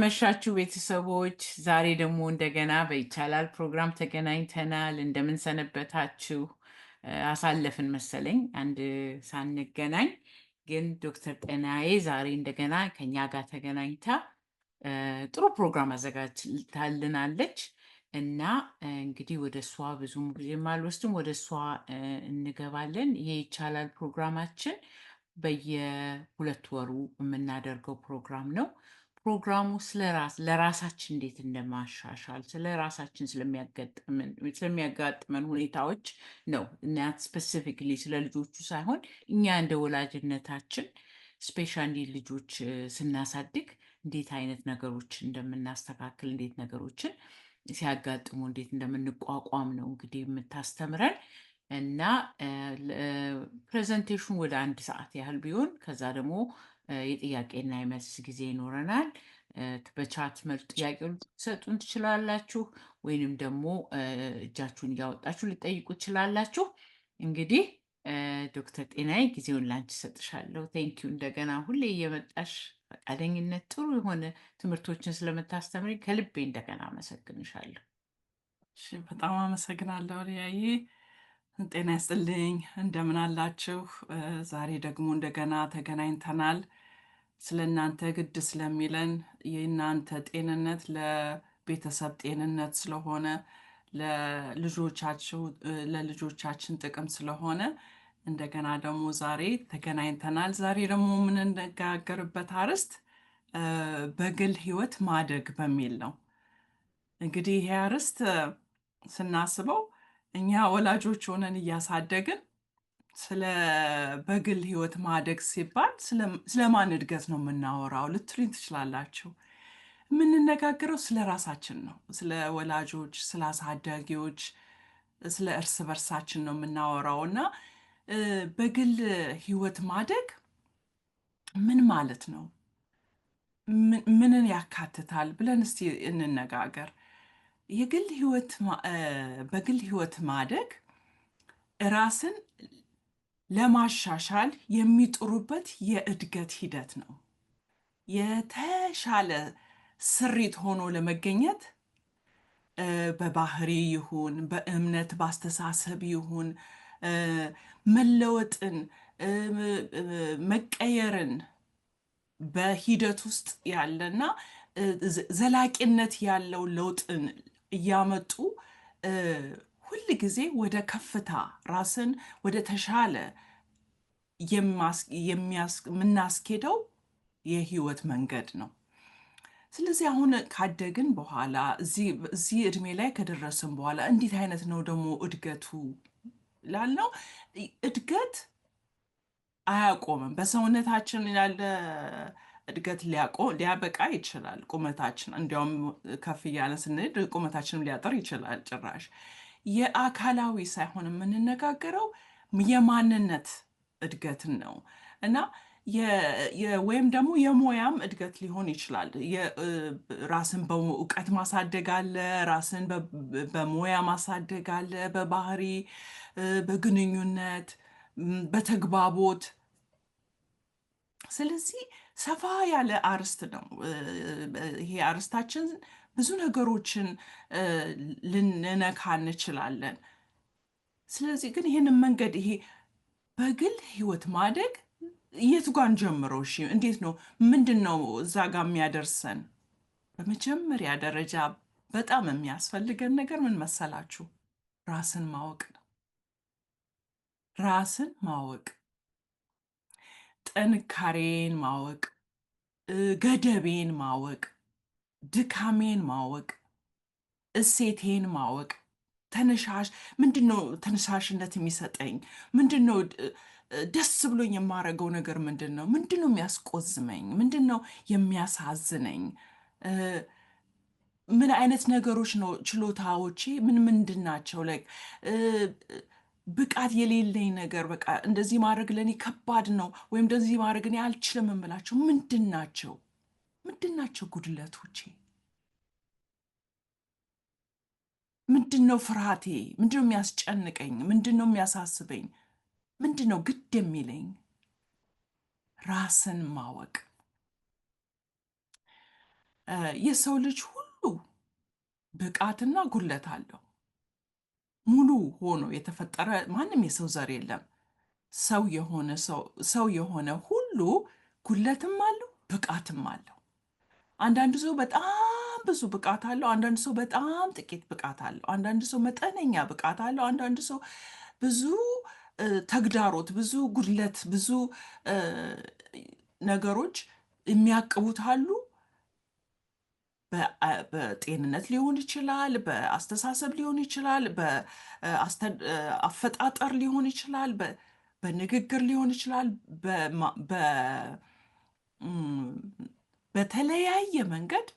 አመሻችሁ ቤተሰቦች። ዛሬ ደግሞ እንደገና በይቻላል ፕሮግራም ተገናኝተናል። እንደምን ሰነበታችሁ? አሳለፍን መሰለኝ አንድ ሳንገናኝ፣ ግን ዶክተር ጤናዬ ዛሬ እንደገና ከኛ ጋር ተገናኝታ ጥሩ ፕሮግራም አዘጋጅታልናለች እና እንግዲህ ወደ እሷ ብዙም ጊዜም አልወስድም፣ ወደ እሷ እንገባለን። ይሄ ይቻላል ፕሮግራማችን በየሁለት ወሩ የምናደርገው ፕሮግራም ነው። ፕሮግራሙ ለራሳችን እንዴት እንደማሻሻል ስለ ራሳችን ስለሚያጋጥመን ሁኔታዎች ነው እና ስፔሲፊክሊ ስለ ልጆቹ ሳይሆን እኛ እንደ ወላጅነታችን ስፔሻሊ ልጆች ስናሳድግ እንዴት አይነት ነገሮች እንደምናስተካክል እንዴት ነገሮችን ሲያጋጥሙ እንዴት እንደምንቋቋም ነው እንግዲህ የምታስተምረን እና ፕሬዘንቴሽን ወደ 1 ሰዓት ያህል ቢሆን ከዛ ደግሞ የጥያቄና የመልስ ጊዜ ይኖረናል። በቻት መልክ ጥያቄውን ልትሰጡን ትችላላችሁ፣ ወይንም ደግሞ እጃችሁን እያወጣችሁ ልጠይቁ ትችላላችሁ። እንግዲህ ዶክተር ጤናዬ ጊዜውን ላንቺ እሰጥሻለሁ። ቴንኪዩ እንደገና ሁሌ እየመጣሽ ፈቃደኝነት ጥሩ የሆነ ትምህርቶችን ስለምታስተምሪ ከልቤ እንደገና አመሰግንሻለሁ። እሺ፣ በጣም አመሰግናለሁ ሪያዬ። ጤና ይስጥልኝ፣ እንደምን አላችሁ? ዛሬ ደግሞ እንደገና ተገናኝተናል። ስለ እናንተ ግድ ስለሚለን የእናንተ ጤንነት ለቤተሰብ ጤንነት ስለሆነ ለልጆቻችን ጥቅም ስለሆነ እንደገና ደግሞ ዛሬ ተገናኝተናል። ዛሬ ደግሞ የምንነጋገርበት አርዕስት በግል ሕይወት ማደግ በሚል ነው። እንግዲህ ይሄ አርዕስት ስናስበው እኛ ወላጆች ሆነን እያሳደግን ስለ በግል ሕይወት ማደግ ሲባል ስለማን እድገት ነው የምናወራው ልትሉኝ ትችላላችሁ። የምንነጋገረው ስለ ራሳችን ነው። ስለ ወላጆች፣ ስለ አሳዳጊዎች፣ ስለ እርስ በርሳችን ነው የምናወራው እና በግል ሕይወት ማደግ ምን ማለት ነው? ምንን ያካትታል ብለን እስቲ እንነጋገር። በግል ሕይወት ማደግ ራስን ለማሻሻል የሚጥሩበት የእድገት ሂደት ነው። የተሻለ ስሪት ሆኖ ለመገኘት በባህሪ ይሁን በእምነት በአስተሳሰብ ይሁን መለወጥን መቀየርን በሂደት ውስጥ ያለና ዘላቂነት ያለው ለውጥን እያመጡ ሁል ጊዜ ወደ ከፍታ ራስን ወደ ተሻለ የምናስኬደው የህይወት መንገድ ነው። ስለዚህ አሁን ካደግን በኋላ እዚህ እድሜ ላይ ከደረስን በኋላ እንዴት አይነት ነው ደግሞ እድገቱ ላልነው፣ እድገት አያቆምም። በሰውነታችን ያለ እድገት ሊያበቃ ይችላል። ቁመታችን እንዲያውም ከፍ እያለ ስንሄድ ቁመታችንም ሊያጠር ይችላል። ጭራሽ የአካላዊ ሳይሆን የምንነጋገረው የማንነት እድገትን ነው እና ወይም ደግሞ የሙያም እድገት ሊሆን ይችላል። ራስን በእውቀት ማሳደግ አለ፣ ራስን በሙያ ማሳደግ አለ፣ በባህሪ፣ በግንኙነት፣ በተግባቦት። ስለዚህ ሰፋ ያለ አርዕስት ነው ይሄ አርዕስታችን። ብዙ ነገሮችን ልንነካ እንችላለን። ስለዚህ ግን ይህንን መንገድ ይሄ በግል ሕይወት ማደግ የቱ ጋር እንጀምረው? እሺ፣ እንዴት ነው? ምንድን ነው እዛ ጋር የሚያደርሰን? በመጀመሪያ ደረጃ በጣም የሚያስፈልገን ነገር ምን መሰላችሁ? ራስን ማወቅ ነው። ራስን ማወቅ፣ ጥንካሬን ማወቅ፣ ገደቤን ማወቅ፣ ድካሜን ማወቅ፣ እሴቴን ማወቅ። ምንድን ነው ተነሳሽነት የሚሰጠኝ? ምንድን ነው ደስ ብሎኝ የማደርገው ነገር? ምንድን ነው የሚያስቆዝመኝ? ምንድን ነው የሚያሳዝነኝ? ምን አይነት ነገሮች ነው ችሎታዎቼ? ምንድን ናቸው? ብቃት የሌለኝ ነገር፣ በቃ እንደዚህ ማድረግ ለእኔ ከባድ ነው ወይም እንደዚህ ማድረግ እኔ አልችልም የምላቸው ምንድን ናቸው ጉድለቶቼ? ምንድን ነው ፍርሃቴ? ምንድን ነው የሚያስጨንቀኝ? ምንድን ነው የሚያሳስበኝ? ምንድን ነው ግድ የሚለኝ? ራስን ማወቅ። የሰው ልጅ ሁሉ ብቃትና ጉድለት አለው። ሙሉ ሆኖ የተፈጠረ ማንም የሰው ዘር የለም። ሰው የሆነ ሁሉ ጉድለትም አለው ብቃትም አለው። አንዳንድ ሰው በጣም ብዙ ብቃት አለው፣ አንዳንድ ሰው በጣም ጥቂት ብቃት አለው፣ አንዳንድ ሰው መጠነኛ ብቃት አለው፣ አንዳንድ ሰው ብዙ ተግዳሮት፣ ብዙ ጉድለት፣ ብዙ እ፣ ነገሮች የሚያቅቡት አሉ። በጤንነት ሊሆን ይችላል፣ በአስተሳሰብ ሊሆን ይችላል፣ በአፈጣጠር ሊሆን ይችላል፣ በንግግር ሊሆን ይችላል። እም፣ በተለያየ መንገድ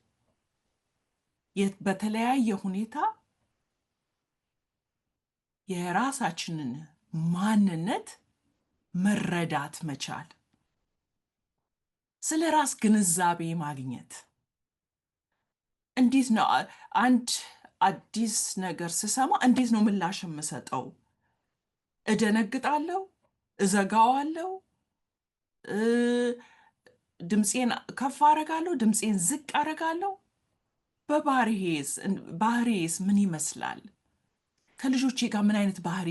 በተለያየ ሁኔታ የራሳችንን ማንነት መረዳት መቻል፣ ስለ ራስ ግንዛቤ ማግኘት። እንዴት ነው አንድ አዲስ ነገር ስሰማ እንዴት ነው ምላሽ የምሰጠው? እደነግጣለሁ፣ እዘጋዋለሁ፣ እ፣ ድምፄን ከፍ አረጋለሁ፣ ድምፄን ዝቅ አረጋለሁ። ባህሪዬስ ምን ይመስላል? ከልጆቼ ጋር ምን አይነት ባህሪ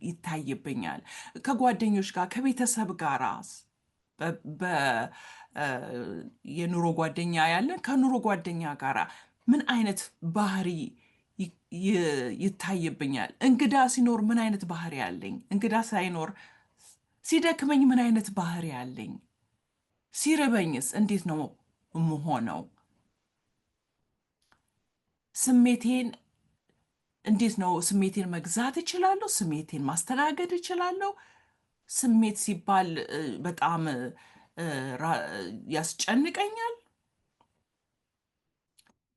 ይታይብኛል? ከጓደኞች ጋር፣ ከቤተሰብ ጋር የኑሮ ጓደኛ ያለን ከኑሮ ጓደኛ ጋር ምን አይነት ባህሪ ይታይብኛል? እንግዳ ሲኖር ምን አይነት ባህሪ አለኝ? እንግዳ ሳይኖር ሲደክመኝ ምን አይነት ባህሪ አለኝ? ሲርበኝስ እንዴት ነው የምሆነው? ስሜቴን እንዴት ነው ስሜቴን መግዛት እችላለሁ? ስሜቴን ማስተናገድ እችላለሁ? ስሜት ሲባል በጣም ያስጨንቀኛል።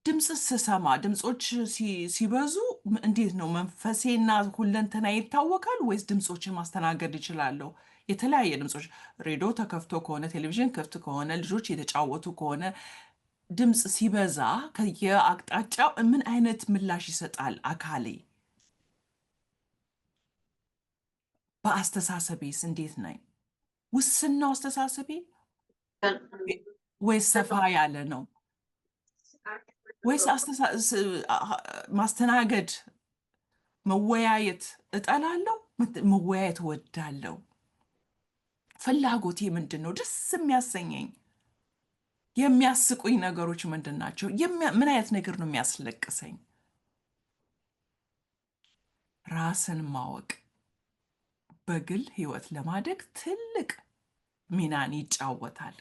ድምፅ ስሰማ ድምፆች ሲበዙ እንዴት ነው መንፈሴና ሁለንተና ይታወካል? ወይስ ድምፆችን ማስተናገድ እችላለሁ? የተለያየ ድምፆች ሬዲዮ ተከፍቶ ከሆነ ቴሌቪዥን ክፍት ከሆነ ልጆች የተጫወቱ ከሆነ ድምፅ ሲበዛ ከየአቅጣጫው ምን አይነት ምላሽ ይሰጣል አካሌ? በአስተሳሰቤስ እንዴት ነኝ? ውስን ነው አስተሳሰቤ ወይስ ሰፋ ያለ ነው? ወይስ ማስተናገድ መወያየት እጠላለሁ? መወያየት እወዳለሁ? ፍላጎቴ ምንድን ነው? ደስ የሚያሰኘኝ የሚያስቁኝ ነገሮች ምንድን ናቸው? ምን አይነት ነገር ነው የሚያስለቅሰኝ? ራስን ማወቅ በግል ህይወት ለማደግ ትልቅ ሚናን ይጫወታል።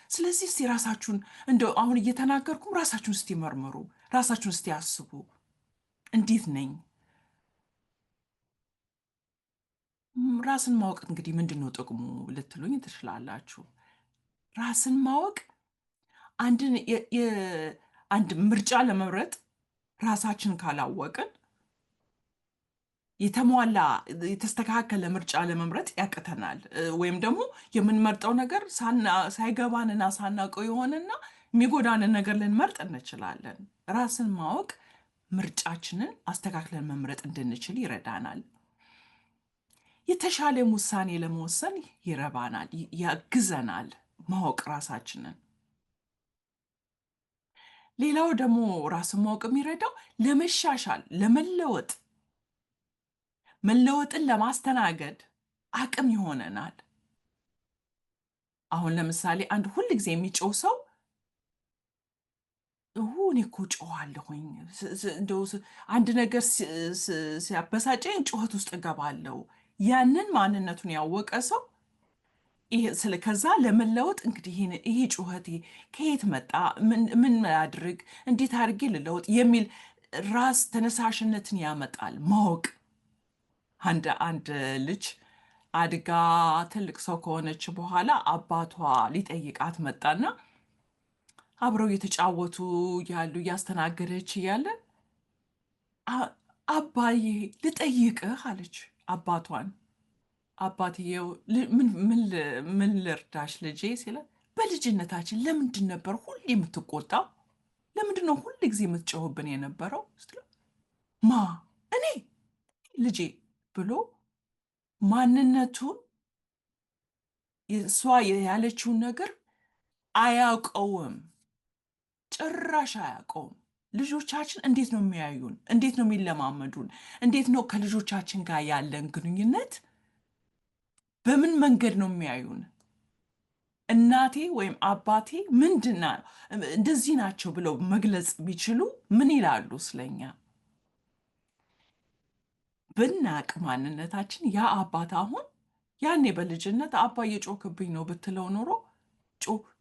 ስለዚህ እስቲ ራሳችሁን እንደው አሁን እየተናገርኩም ራሳችሁን እስቲ መርምሩ፣ ራሳችሁን እስቲ አስቡ። እንዴት ነኝ? ራስን ማወቅ እንግዲህ ምንድን ነው ጥቅሙ ልትሉኝ ትችላላችሁ። ራስን ማወቅ አንድ ምርጫ ለመምረጥ ራሳችን ካላወቅን የተሟላ የተስተካከለ ምርጫ ለመምረጥ ያቅተናል። ወይም ደግሞ የምንመርጠው ነገር ሳይገባንና ሳናውቀው የሆነና የሚጎዳንን ነገር ልንመርጥ እንችላለን። ራስን ማወቅ ምርጫችንን አስተካክለን መምረጥ እንድንችል ይረዳናል። የተሻለ ውሳኔ ለመወሰን ይረባናል፣ ያግዘናል ማወቅ ራሳችንን። ሌላው ደግሞ ራስን ማወቅ የሚረዳው ለመሻሻል፣ ለመለወጥ መለወጥን ለማስተናገድ አቅም ይሆነናል። አሁን ለምሳሌ አንድ ሁል ጊዜ የሚጮህ ሰው እኔ እኮ ጮኻለሁኝ፣ እንደው አንድ ነገር ሲያበሳጨኝ ጩኸት ውስጥ እገባለሁ። ያንን ማንነቱን ያወቀ ሰው ከዛ ለመለወጥ እንግዲህ ይሄ ጩኸቴ ከየት መጣ፣ ምን አድርግ፣ እንዴት አድርጌ ልለወጥ የሚል ራስ ተነሳሽነትን ያመጣል ማወቅ። አንድ ልጅ አድጋ ትልቅ ሰው ከሆነች በኋላ አባቷ ሊጠይቃት መጣና አብረው እየተጫወቱ ያሉ እያስተናገደች እያለ አባዬ ልጠይቅህ አለች አባቷን። አባትየው ምን ልርዳሽ ልጄ ሲላት፣ በልጅነታችን ለምንድን ነበር ሁሌ የምትቆጣው? ለምንድን ነው ሁል ጊዜ የምትጮህብን የነበረው? ማ እኔ ልጄ ብሎ ማንነቱን እሷ ያለችውን ነገር አያውቀውም። ጭራሽ አያውቀውም። ልጆቻችን እንዴት ነው የሚያዩን? እንዴት ነው የሚለማመዱን? እንዴት ነው ከልጆቻችን ጋር ያለን ግንኙነት? በምን መንገድ ነው የሚያዩን? እናቴ ወይም አባቴ ምንድና እንደዚህ ናቸው ብለው መግለጽ ቢችሉ ምን ይላሉ ስለኛ? ብናቅ ማንነታችን ያ አባት አሁን ያኔ በልጅነት አባዬ ጮክብኝ ነው ብትለው ኖሮ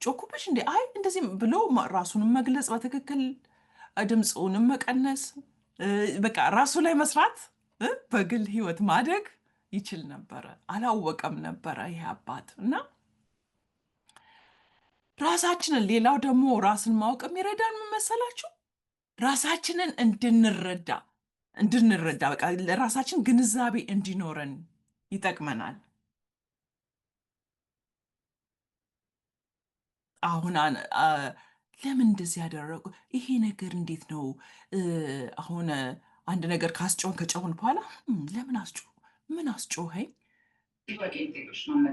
ጮኩብሽ እንዴ? አይ እንደዚህ ብሎ ራሱንም መግለጽ በትክክል ድምፁንም መቀነስ በቃ ራሱ ላይ መስራት በግል ህይወት ማደግ ይችል ነበረ። አላወቀም ነበረ ይሄ አባት እና ራሳችንን ሌላው ደግሞ ራስን ማወቅ የሚረዳን ምን መሰላችሁ? ራሳችንን እንድንረዳ በቃ ለራሳችን ግንዛቤ እንዲኖረን ይጠቅመናል። አሁን ለምን እንደዚህ ያደረጉ ይሄ ነገር እንዴት ነው? አሁን አንድ ነገር ካስጮህን ከጮህን በኋላ ለምን ምን አስጮኸኝ?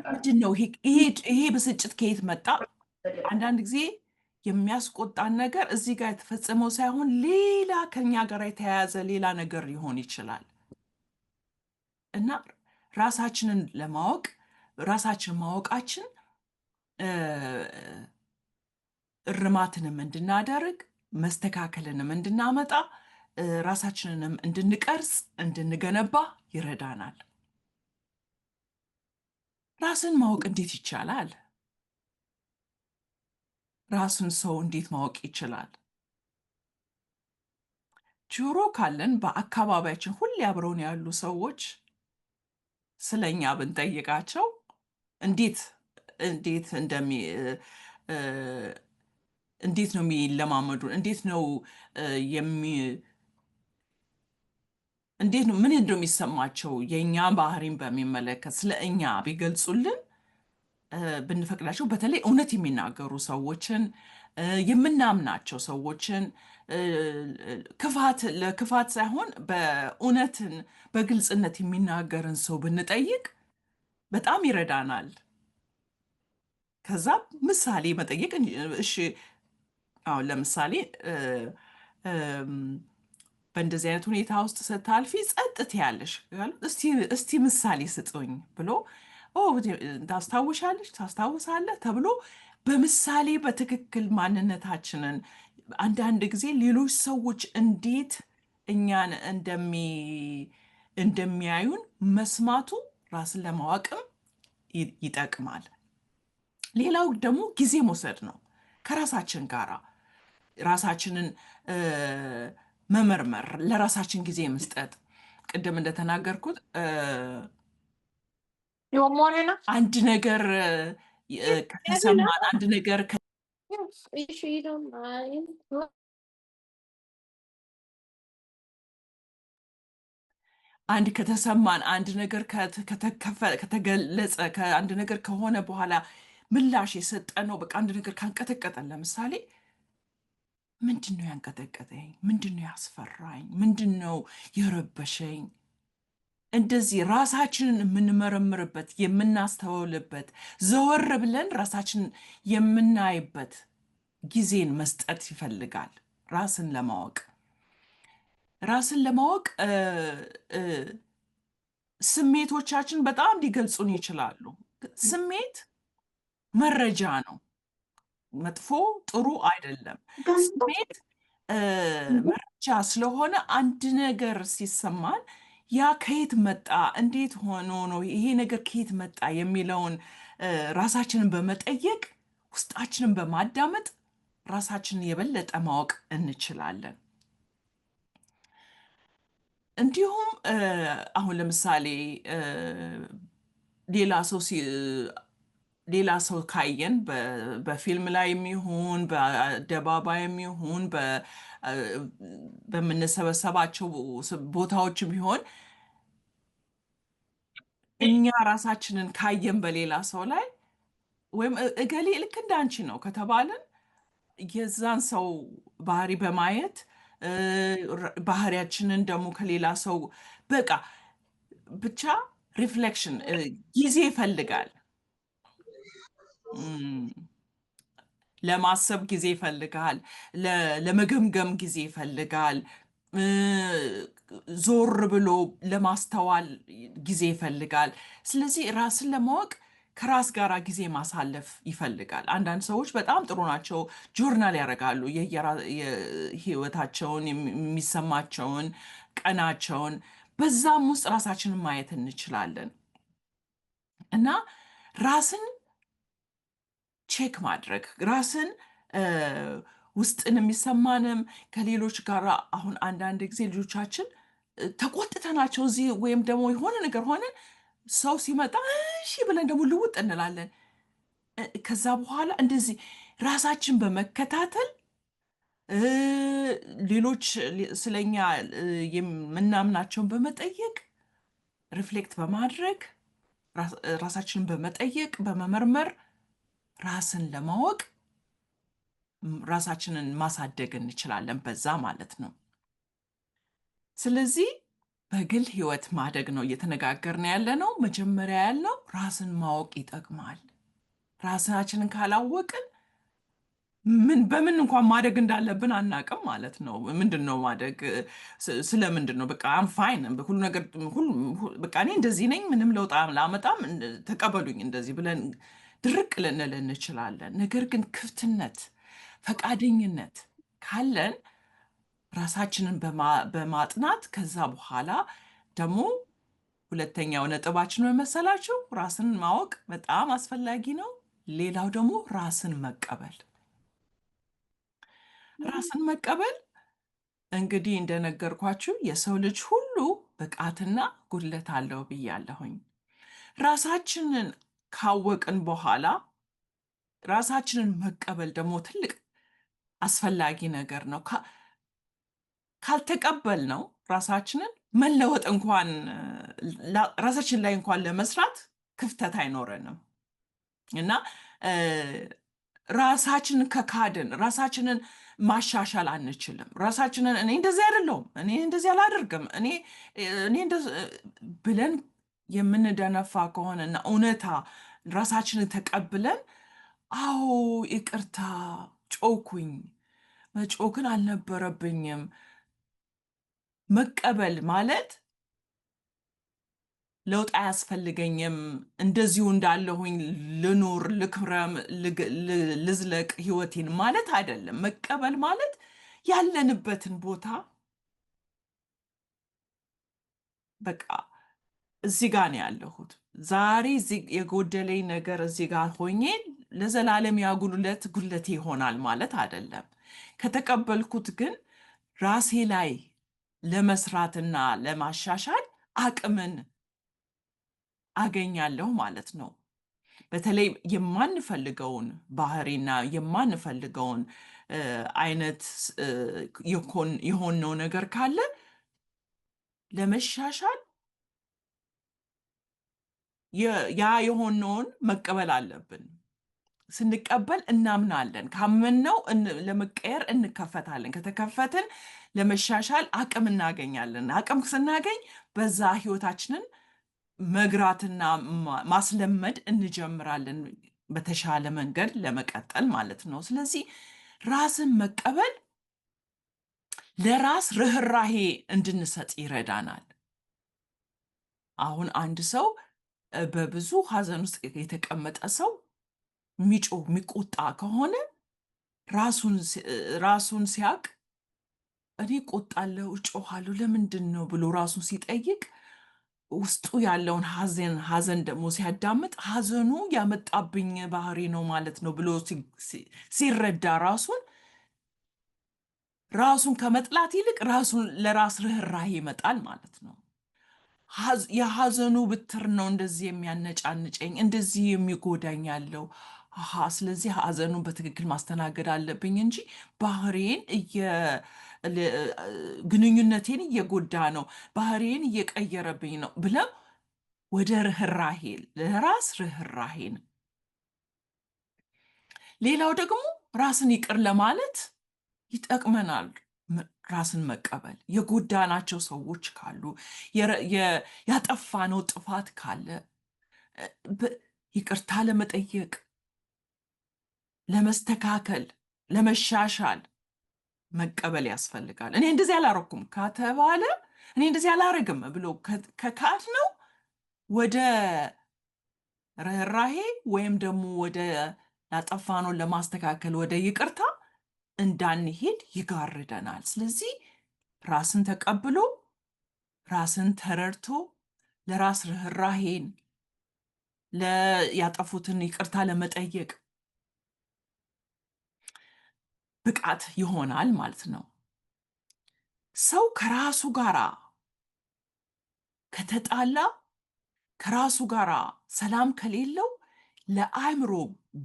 ምንድን ነው ይሄ ብስጭት ከየት መጣ? አንዳንድ ጊዜ የሚያስቆጣን ነገር እዚህ ጋር የተፈጸመው ሳይሆን ሌላ ከኛ ጋር የተያያዘ ሌላ ነገር ሊሆን ይችላል እና ራሳችንን ለማወቅ ራሳችን ማወቃችን እርማትንም እንድናደርግ መስተካከልንም እንድናመጣ ራሳችንንም እንድንቀርጽ እንድንገነባ ይረዳናል። ራስን ማወቅ እንዴት ይቻላል? ራስን ሰው እንዴት ማወቅ ይችላል? ጆሮ ካለን በአካባቢያችን ሁሌ አብረውን ያሉ ሰዎች ስለኛ ብንጠይቃቸው እንዴት ነው የሚለማመዱን? ምን እንደሚሰማቸው የእኛ ባህሪን በሚመለከት ስለ እኛ ቢገልጹልን ብንፈቅዳቸው፣ በተለይ እውነት የሚናገሩ ሰዎችን የምናምናቸው ሰዎችን ለክፋት ሳይሆን በእውነትን በግልጽነት የሚናገርን ሰው ብንጠይቅ በጣም ይረዳናል። ከዛ ምሳሌ መጠየቅ እሺ፣ አሁን ለምሳሌ በእንደዚህ አይነት ሁኔታ ውስጥ ስታልፊ ጸጥት ያለሽ እስቲ ምሳሌ ስጡኝ ብሎ ታስታውሳለህ ተብሎ በምሳሌ በትክክል ማንነታችንን አንዳንድ ጊዜ ሌሎች ሰዎች እንዴት እኛን እንደሚያዩን መስማቱ ራስን ለማወቅም ይጠቅማል። ሌላው ደግሞ ጊዜ መውሰድ ነው። ከራሳችን ጋር ራሳችንን መመርመር፣ ለራሳችን ጊዜ መስጠት። ቅድም እንደተናገርኩት አንድ ነገር ከተሰማን አንድ ነገር ከተሰማን አንድ ነገር ከተገለጸ አንድ ነገር ከሆነ በኋላ ምላሽ የሰጠነው በቃ አንድ ነገር ካንቀጠቀጠን፣ ለምሳሌ ምንድን ነው ያንቀጠቀጠኝ? ምንድን ነው ያስፈራኝ? ምንድን ነው የረበሸኝ? እንደዚህ ራሳችንን የምንመረምርበት የምናስተውልበት ዘወር ብለን ራሳችንን የምናይበት ጊዜን መስጠት ይፈልጋል። ራስን ለማወቅ ስሜቶቻችን በጣም ሊገልጹን ይችላሉ። ስሜት መረጃ ነው። መጥፎ ጥሩ አይደለም። ስሜት መረጃ ስለሆነ አንድ ነገር ሲሰማን ያ ከየት መጣ፣ እንዴት ሆኖ ነው ይሄ ነገር ከየት መጣ የሚለውን ራሳችንን በመጠየቅ ውስጣችንን በማዳመጥ ራሳችንን የበለጠ ማወቅ እንችላለን። እንዲሁም አሁን ለምሳሌ ሌላ ሰው ካየን በፊልም ላይ የሚሆን በአደባባይ የሚሆን በምንሰበሰባቸው ቦታዎች ቢሆን እኛ ራሳችንን ካየን በሌላ ሰው ላይ ወይም እገሌ ልክ እንዳንቺ ነው ከተባልን የዛን ሰው ባህሪ በማየት ባህሪያችንን ደግሞ ከሌላ ሰው በቃ ብቻ ሪፍሌክሽን ጊዜ ይፈልጋል። ለማሰብ ጊዜ ይፈልጋል፣ ለመገምገም ጊዜ ይፈልጋል፣ እ፣ ዞር ብሎ ለማስተዋል ጊዜ ይፈልጋል። ስለዚህ ራስን ለማወቅ ከራስ ጋር ጊዜ ማሳለፍ ይፈልጋል። አንዳንድ ሰዎች በጣም ጥሩ ናቸው፣ ጆርናል ያደርጋሉ የህይወታቸውን የሚሰማቸውን ቀናቸውን፣ በዛም ውስጥ ራሳችንን ማየት እንችላለን እና ራስን ቼክ ማድረግ ራስን እ፣ ውስጥን የሚሰማንም ከሌሎች ጋር አሁን አንዳንድ ጊዜ ልጆቻችን ተቆጥተናቸው እዚህ ወይም ደግሞ የሆነ ነገር ሆነን ሰው ሲመጣ እሺ ብለን ደግሞ ልውጥ እንላለን። ከዛ በኋላ እንደዚህ ራሳችን በመከታተል እ፣ ሌሎች ስለኛ የምናምናቸውን በመጠየቅ ሪፍሌክት በማድረግ ራሳችንን በመጠየቅ በመመርመር ራስን ለማወቅ ራሳችንን ማሳደግ እንችላለን በዛ ማለት ነው። ስለዚህ በግል ህይወት ማደግ ነው እየተነጋገርን ያለ ነው። መጀመሪያ ያልነው ራስን ማወቅ ይጠቅማል። ራሳችንን ካላወቅን በምን እንኳን ማደግ እንዳለብን አናቅም ማለት ነው። ምንድን ነው ማደግ? ስለምንድን ነው? በቃ አም ፋይን ሁሉ ነገር በቃ እኔ እንደዚህ ነኝ፣ ምንም ለውጥ ላመጣም፣ ተቀበሉኝ እንደዚህ ብለን ድርቅ ልንል እንችላለን። ነገር ግን ክፍትነት፣ ፈቃደኝነት ካለን ራሳችንን በማጥናት ከዛ በኋላ ደግሞ ሁለተኛው ነጥባችን ምን መሰላችሁ? ራስን ማወቅ በጣም አስፈላጊ ነው። ሌላው ደግሞ ራስን መቀበል። ራስን መቀበል እንግዲህ እንደነገርኳችሁ የሰው ልጅ ሁሉ ብቃትና ጉድለት አለው ብያለሁኝ። ራሳችንን ካወቅን በኋላ ራሳችንን መቀበል ደግሞ ትልቅ አስፈላጊ ነገር ነው። ካልተቀበል ነው ራሳችንን መለወጥ እንኳን ራሳችን ላይ እንኳን ለመስራት ክፍተት አይኖረንም እና ራሳችንን ከካድን ራሳችንን ማሻሻል አንችልም። ራሳችንን እኔ እንደዚህ አይደለሁም፣ እኔ እንደዚህ አላደርግም፣ እኔ ብለን የምንደነፋ ከሆነና እውነታ ራሳችንን ተቀብለን አዎ ይቅርታ ጮኩኝ፣ መጮህ ግን አልነበረብኝም መቀበል ማለት ለውጥ አያስፈልገኝም፣ እንደዚሁ እንዳለሁኝ ልኑር፣ ልክረም፣ ልዝለቅ ህይወቴን ማለት አይደለም። መቀበል ማለት ያለንበትን ቦታ በቃ እዚህ ጋር ነው ያለሁት፣ ዛሬ የጎደለኝ ነገር እዚህ ጋር ሆኜ ለዘላለም ያ ጉድለቴ ይሆናል ማለት አይደለም። ከተቀበልኩት ግን ራሴ ላይ ለመስራትና ለማሻሻል አቅምን አገኛለሁ ማለት ነው። በተለይ የማንፈልገውን ባህሪና የማንፈልገውን አይነት የሆነው ነገር ካለ ለመሻሻል ያ የሆነውን መቀበል አለብን። ስንቀበል እናምናለን። ካመንነው ለመቀየር እንከፈታለን። ከተከፈትን ለመሻሻል አቅም እናገኛለን። አቅም ስናገኝ በዛ ህይወታችንን መግራትና ማስለመድ እንጀምራለን፣ በተሻለ መንገድ ለመቀጠል ማለት ነው። ስለዚህ ራስን መቀበል ለራስ ርህራሄ እንድንሰጥ ይረዳናል። አሁን አንድ ሰው በብዙ ሀዘን ውስጥ የተቀመጠ ሰው የሚጮህ የሚቆጣ ከሆነ ራሱን ሲያቅ እኔ እቆጣለሁ፣ እጮሃለሁ ለምንድን ነው ብሎ ራሱን ሲጠይቅ ውስጡ ያለውን ሀዘን ደግሞ ሲያዳምጥ ሀዘኑ ያመጣብኝ ባህሪ ነው ማለት ነው ብሎ ሲረዳ ራሱን ከመጥላት ይልቅ ለራስ ርህራሄ ይመጣል ማለት ነው። የሀዘኑ ብትር ነው እንደዚህ የሚያነጫንጨኝ፣ እንደዚህ የሚጎዳኝ ያለው ስለዚህ ሀዘኑን በትክክል ማስተናገድ አለብኝ እንጂ ባህሪዬን ግንኙነቴን እየጎዳ ነው፣ ባህሪዬን እየቀየረብኝ ነው ብለው ወደ ርህራሄ ለራስ ርህራሄን። ሌላው ደግሞ ራስን ይቅር ለማለት ይጠቅመናል። ራስን መቀበል የጎዳናቸው ሰዎች ካሉ ያጠፋነው ጥፋት ካለ ይቅርታ ለመጠየቅ ለመስተካከል፣ ለመሻሻል መቀበል ያስፈልጋል። እኔ እንደዚህ አላረኩም ከተባለ እኔ እንደዚህ አላረግም ብሎ ከካድ ነው ወደ ርኅራሄ ወይም ደግሞ ወደ ያጠፋነውን ለማስተካከል ወደ ይቅርታ እንዳንሄድ ይጋርደናል። ስለዚህ ራስን ተቀብሎ ራስን ተረድቶ ለራስ ርኅራሄን ያጠፉትን ይቅርታ ለመጠየቅ ብቃት ይሆናል ማለት ነው። ሰው ከራሱ ጋር ከተጣላ ከራሱ ጋር ሰላም ከሌለው ለአእምሮ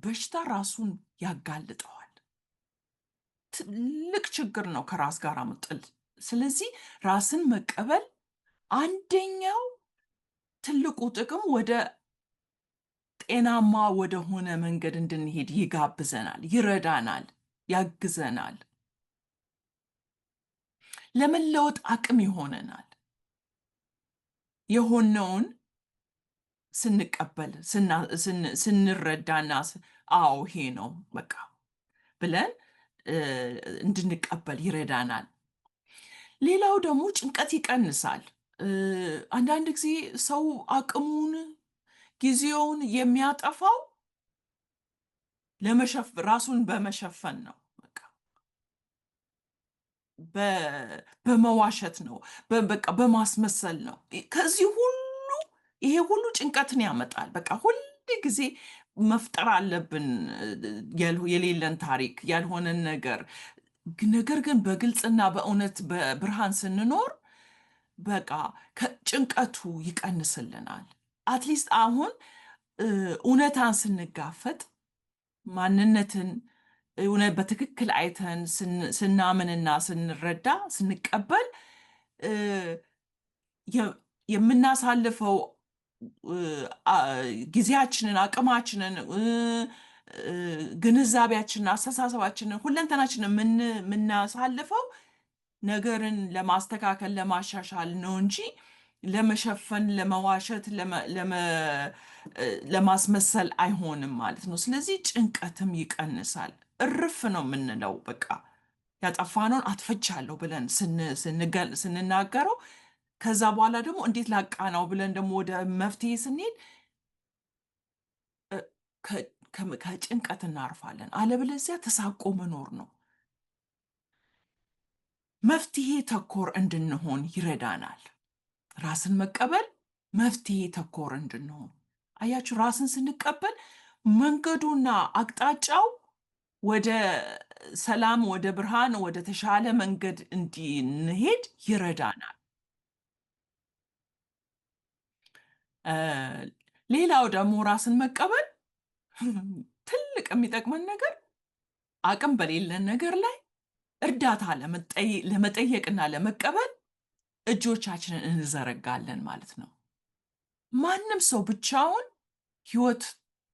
በሽታ ራሱን ያጋልጠዋል። ትልቅ ችግር ነው ከራስ ጋር መጥል። ስለዚህ ራስን መቀበል አንደኛው ትልቁ ጥቅም ወደ ጤናማ ወደሆነ መንገድ እንድንሄድ ይጋብዘናል፣ ይረዳናል፣ ያግዘናል፣ ለመለወጥ አቅም ይሆነናል። የሆነውን ስንቀበል ስንረዳና አዎ ይሄ ነው በቃ ብለን እንድንቀበል ይረዳናል። ሌላው ደግሞ ጭንቀት ይቀንሳል። አንዳንድ ጊዜ ሰው አቅሙን ጊዜውን የሚያጠፋው ራሱን በመሸፈን ነው፣ በቃ በመዋሸት ነው፣ በቃ በማስመሰል ነው። ከዚህ ሁሉ ይሄ ሁሉ ጭንቀትን ያመጣል። በቃ ሁል ጊዜ መፍጠር አለብን የሌለን ታሪክ፣ ያልሆነን ነገር። ነገር ግን በግልጽና በእውነት በብርሃን ስንኖር በቃ ጭንቀቱ ይቀንስልናል። አትሊስት አሁን እውነታን ስንጋፈጥ ማንነትን በትክክል አይተን ስናምንና ስንረዳ ስንቀበል የምናሳልፈው ጊዜያችንን፣ አቅማችንን፣ ግንዛቤያችንን፣ አስተሳሰባችንን፣ ሁለንተናችንን የምናሳልፈው ነገርን ለማስተካከል ለማሻሻል ነው እንጂ ለመሸፈን፣ ለመዋሸት፣ ለማስመሰል አይሆንም ማለት ነው። ስለዚህ ጭንቀትም ይቀንሳል። እርፍ ነው የምንለው። በቃ ያጠፋነውን አጥፍቻለሁ ብለን ስንናገረው ከዛ በኋላ ደግሞ እንዴት ላቃናው ብለን ደግሞ ወደ መፍትሄ ስንሄድ ከጭንቀት እናርፋለን። አለበለዚያ ተሳቆ መኖር ነው። መፍትሄ ተኮር እንድንሆን ይረዳናል። ራስን መቀበል መፍትሄ ተኮር እንድንሆን። አያችሁ፣ ራስን ስንቀበል መንገዱና አቅጣጫው ወደ ሰላም፣ ወደ ብርሃን፣ ወደ ተሻለ መንገድ እንድንሄድ ይረዳናል። ሌላው ደግሞ ራስን መቀበል ትልቅ የሚጠቅመን ነገር አቅም በሌለን ነገር ላይ እርዳታ ለመጠየቅና ለመቀበል እጆቻችንን እንዘረጋለን ማለት ነው። ማንም ሰው ብቻውን ሕይወት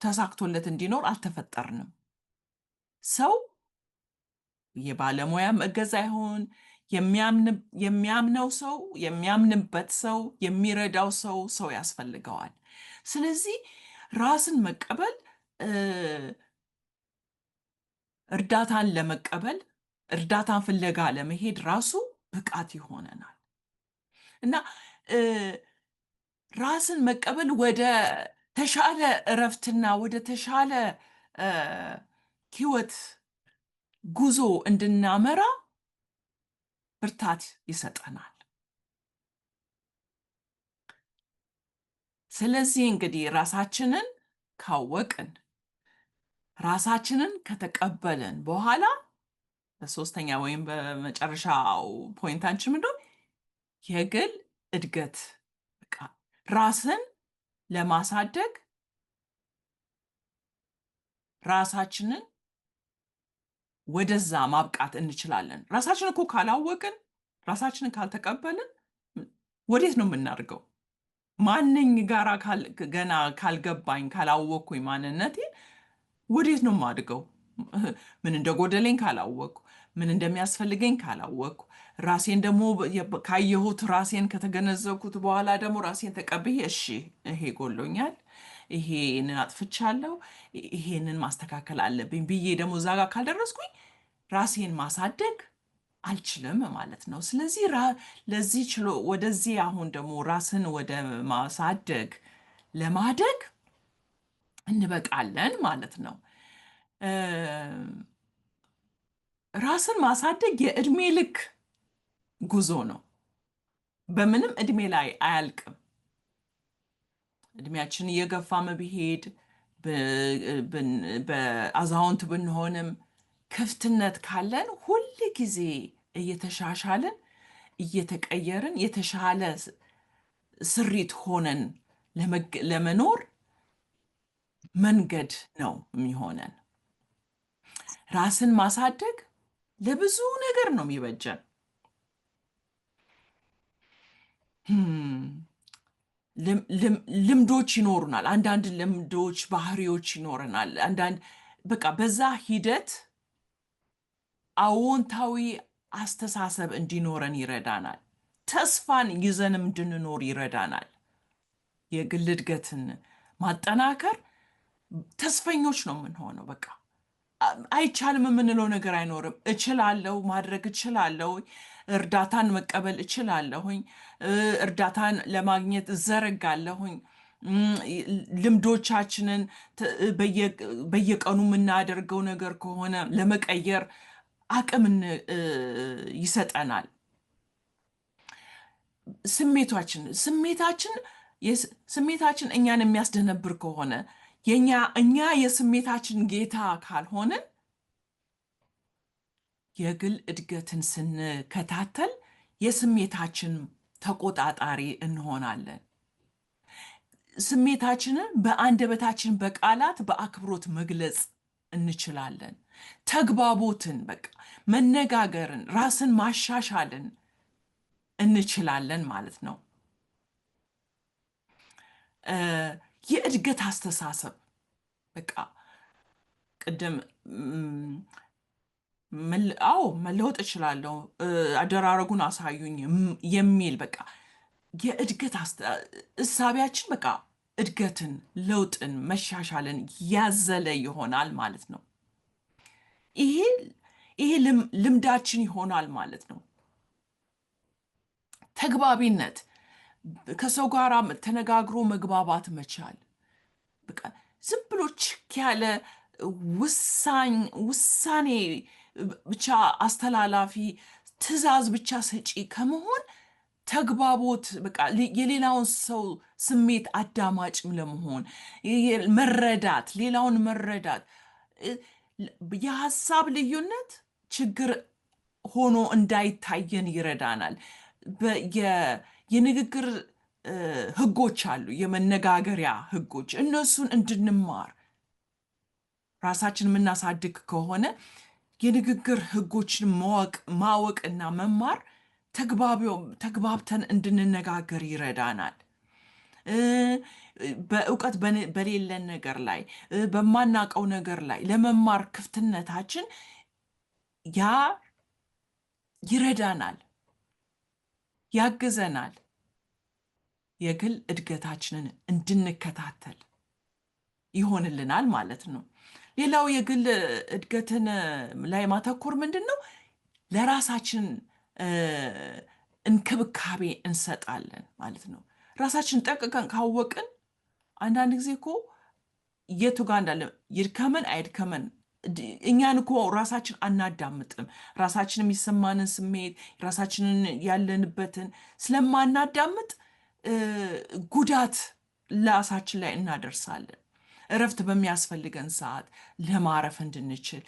ተሳክቶለት እንዲኖር አልተፈጠርንም። ሰው የባለሙያም እገዛ ይሆን የሚያምነው ሰው፣ የሚያምንበት ሰው፣ የሚረዳው ሰው ያስፈልገዋል። ስለዚህ ራስን መቀበል እርዳታን ለመቀበል እርዳታን ፍለጋ ለመሄድ ራሱ ብቃት ይሆነናል እና ራስን መቀበል ወደ ተሻለ እረፍትና ወደ ተሻለ ሕይወት ጉዞ እንድናመራ ብርታት ይሰጠናል። ስለዚህ እንግዲህ ራሳችንን ካወቅን ራሳችንን ከተቀበልን በኋላ በሶስተኛ ወይም በመጨረሻው ፖይንታችን ምንድነው? የግል እድገት። በቃ ራስን ለማሳደግ ራሳችንን ወደዛ ማብቃት እንችላለን። ራሳችንን እኮ ካላወቅን፣ ራሳችንን ካልተቀበልን ወዴት ነው የምናድገው? ማንኝ ጋራ ገና ካልገባኝ ካላወቅኩኝ ማንነቴን ወዴት ነው የማድገው? ምን እንደጎደለኝ ካላወቅኩ፣ ምን እንደሚያስፈልገኝ ካላወቅኩ፣ ራሴን ደግሞ ካየሁት ራሴን ከተገነዘብኩት በኋላ ደግሞ ራሴን ተቀብዬ እሺ ይሄ ጎሎኛል፣ ይሄንን አጥፍቻለሁ፣ ይሄንን ማስተካከል አለብኝ ብዬ ደግሞ እዛ ጋር ካልደረስኩኝ ራሴን ማሳደግ አልችልም ማለት ነው። ስለዚህ ለዚህ ወደዚህ አሁን ደግሞ ራስን ወደ ማሳደግ ለማደግ እንበቃለን ማለት ነው። ራስን ማሳደግ የእድሜ ልክ ጉዞ ነው። በምንም እድሜ ላይ አያልቅም። እድሜያችን እየገፋም ቢሄድ በአዛውንት ብንሆንም ክፍትነት ካለን ሁል ጊዜ እየተሻሻልን እየተቀየርን የተሻለ ስሪት ሆነን ለመኖር መንገድ ነው የሚሆነን። ራስን ማሳደግ ለብዙ ነገር ነው የሚበጀን። ልምዶች ይኖሩናል። አንዳንድ ልምዶች፣ ባህሪዎች ይኖረናል። አንዳንድ በቃ በዛ ሂደት አዎንታዊ አስተሳሰብ እንዲኖረን ይረዳናል። ተስፋን ይዘንም እንድንኖር ይረዳናል። የግል እድገትን ማጠናከር ተስፈኞች ነው የምንሆነው። በቃ አይቻልም የምንለው ነገር አይኖርም። እችላለሁ፣ ማድረግ እችላለሁ፣ እርዳታን መቀበል እችላለሁኝ፣ እርዳታን ለማግኘት እዘረጋለሁኝ። ልምዶቻችንን በየቀኑ የምናደርገው ነገር ከሆነ ለመቀየር አቅም ይሰጠናል። ስሜታችን እኛን የሚያስደነብር ከሆነ እኛ የስሜታችን ጌታ ካልሆንን የግል እድገትን ስንከታተል የስሜታችን ተቆጣጣሪ እንሆናለን። ስሜታችንን በአንደበታችን በቃላት በአክብሮት መግለጽ እንችላለን። ተግባቦትን፣ በቃ መነጋገርን፣ ራስን ማሻሻልን እንችላለን ማለት ነው። የእድገት አስተሳሰብ በቃ ቅድም መለወጥ እችላለሁ፣ አደራረጉን አሳዩኝ የሚል በቃ የእድገት እሳቢያችን በቃ እድገትን፣ ለውጥን፣ መሻሻልን ያዘለ ይሆናል ማለት ነው። ይሄ ልምዳችን ይሆናል ማለት ነው። ተግባቢነት፣ ከሰው ጋር ተነጋግሮ መግባባት መቻል፣ በቃ ዝም ብሎ ችክ ያለ ውሳኔ ብቻ አስተላላፊ፣ ትዕዛዝ ብቻ ሰጪ ከመሆን ተግባቦት፣ በቃ የሌላውን ሰው ስሜት አዳማጭም ለመሆን መረዳት፣ ሌላውን መረዳት። የሀሳብ ልዩነት ችግር ሆኖ እንዳይታየን ይረዳናል። የንግግር ህጎች አሉ፣ የመነጋገሪያ ህጎች። እነሱን እንድንማር ራሳችን የምናሳድግ ከሆነ የንግግር ህጎችን ማወቅና መማር ተግባብተን እንድንነጋገር ይረዳናል። በእውቀት በሌለን ነገር ላይ፣ በማናውቀው ነገር ላይ ለመማር ክፍትነታችን ያ ይረዳናል፣ ያግዘናል። የግል እድገታችንን እንድንከታተል ይሆንልናል ማለት ነው። ሌላው የግል እድገትን ላይ ማተኮር ምንድን ነው? ለራሳችን እንክብካቤ እንሰጣለን ማለት ነው። ራሳችን ጠቅቀን ካወቅን አንዳንድ ጊዜ እኮ የቱ ጋር እንዳለ ይድከመን አይድከመን እኛን እኮ ራሳችን አናዳምጥም። ራሳችን የሚሰማንን ስሜት ራሳችንን ያለንበትን ስለማናዳምጥ ጉዳት ራሳችን ላይ እናደርሳለን። እረፍት በሚያስፈልገን ሰዓት ለማረፍ እንድንችል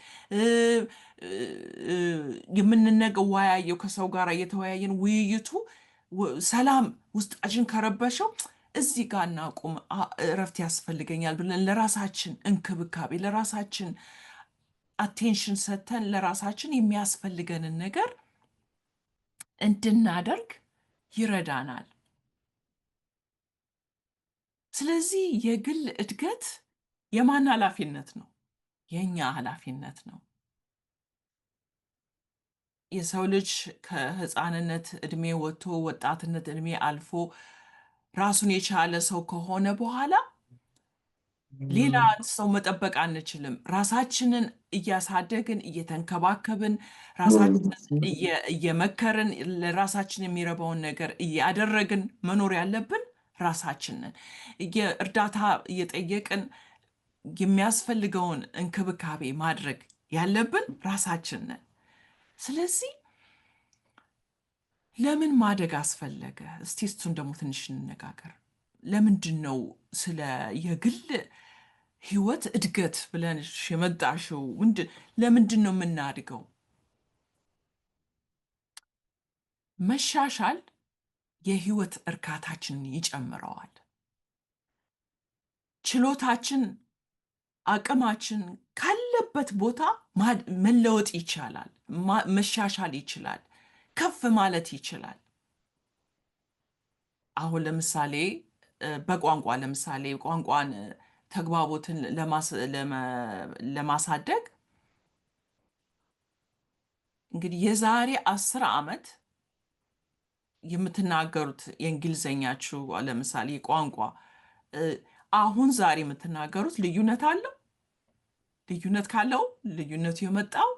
የምንወያየው ከሰው ጋር እየተወያየን ውይይቱ ሰላም ውስጣችን ከረበሸው እዚህ ጋር እናቁም፣ እረፍት ያስፈልገኛል ብለን ለራሳችን እንክብካቤ ለራሳችን አቴንሽን ሰጥተን ለራሳችን የሚያስፈልገንን ነገር እንድናደርግ ይረዳናል። ስለዚህ የግል እድገት የማን ኃላፊነት ነው? የእኛ ኃላፊነት ነው። የሰው ልጅ ከህፃንነት እድሜ ወጥቶ ወጣትነት እድሜ አልፎ ራሱን የቻለ ሰው ከሆነ በኋላ ሌላ ሰው መጠበቅ አንችልም። ራሳችንን እያሳደግን እየተንከባከብን ራሳችንን እየመከርን ለራሳችን የሚረባውን ነገር እያደረግን መኖር ያለብን ራሳችንን እርዳታ እየጠየቅን የሚያስፈልገውን እንክብካቤ ማድረግ ያለብን ራሳችንን። ስለዚህ ለምን ማደግ አስፈለገ? እስቲ እሱን ደግሞ ትንሽ እንነጋገር። ለምንድን ነው ስለ የግል ህይወት እድገት ብለንሽ የመጣሽው? ለምንድን ነው የምናድገው? መሻሻል የህይወት እርካታችንን ይጨምረዋል። ችሎታችን፣ አቅማችን ካለበት ቦታ መለወጥ ይቻላል፣ መሻሻል ይችላል፣ ከፍ ማለት ይችላል። አሁን ለምሳሌ በቋንቋ ለምሳሌ ቋንቋን ተግባቦትን ለማሳደግ እንግዲህ የዛሬ 10 ዓመት የምትናገሩት የእንግሊዘኛችሁ ለምሳሌ ቋንቋ አሁን ዛሬ የምትናገሩት ልዩነት አለው። ልዩነት ካለው ልዩነቱ የመጣው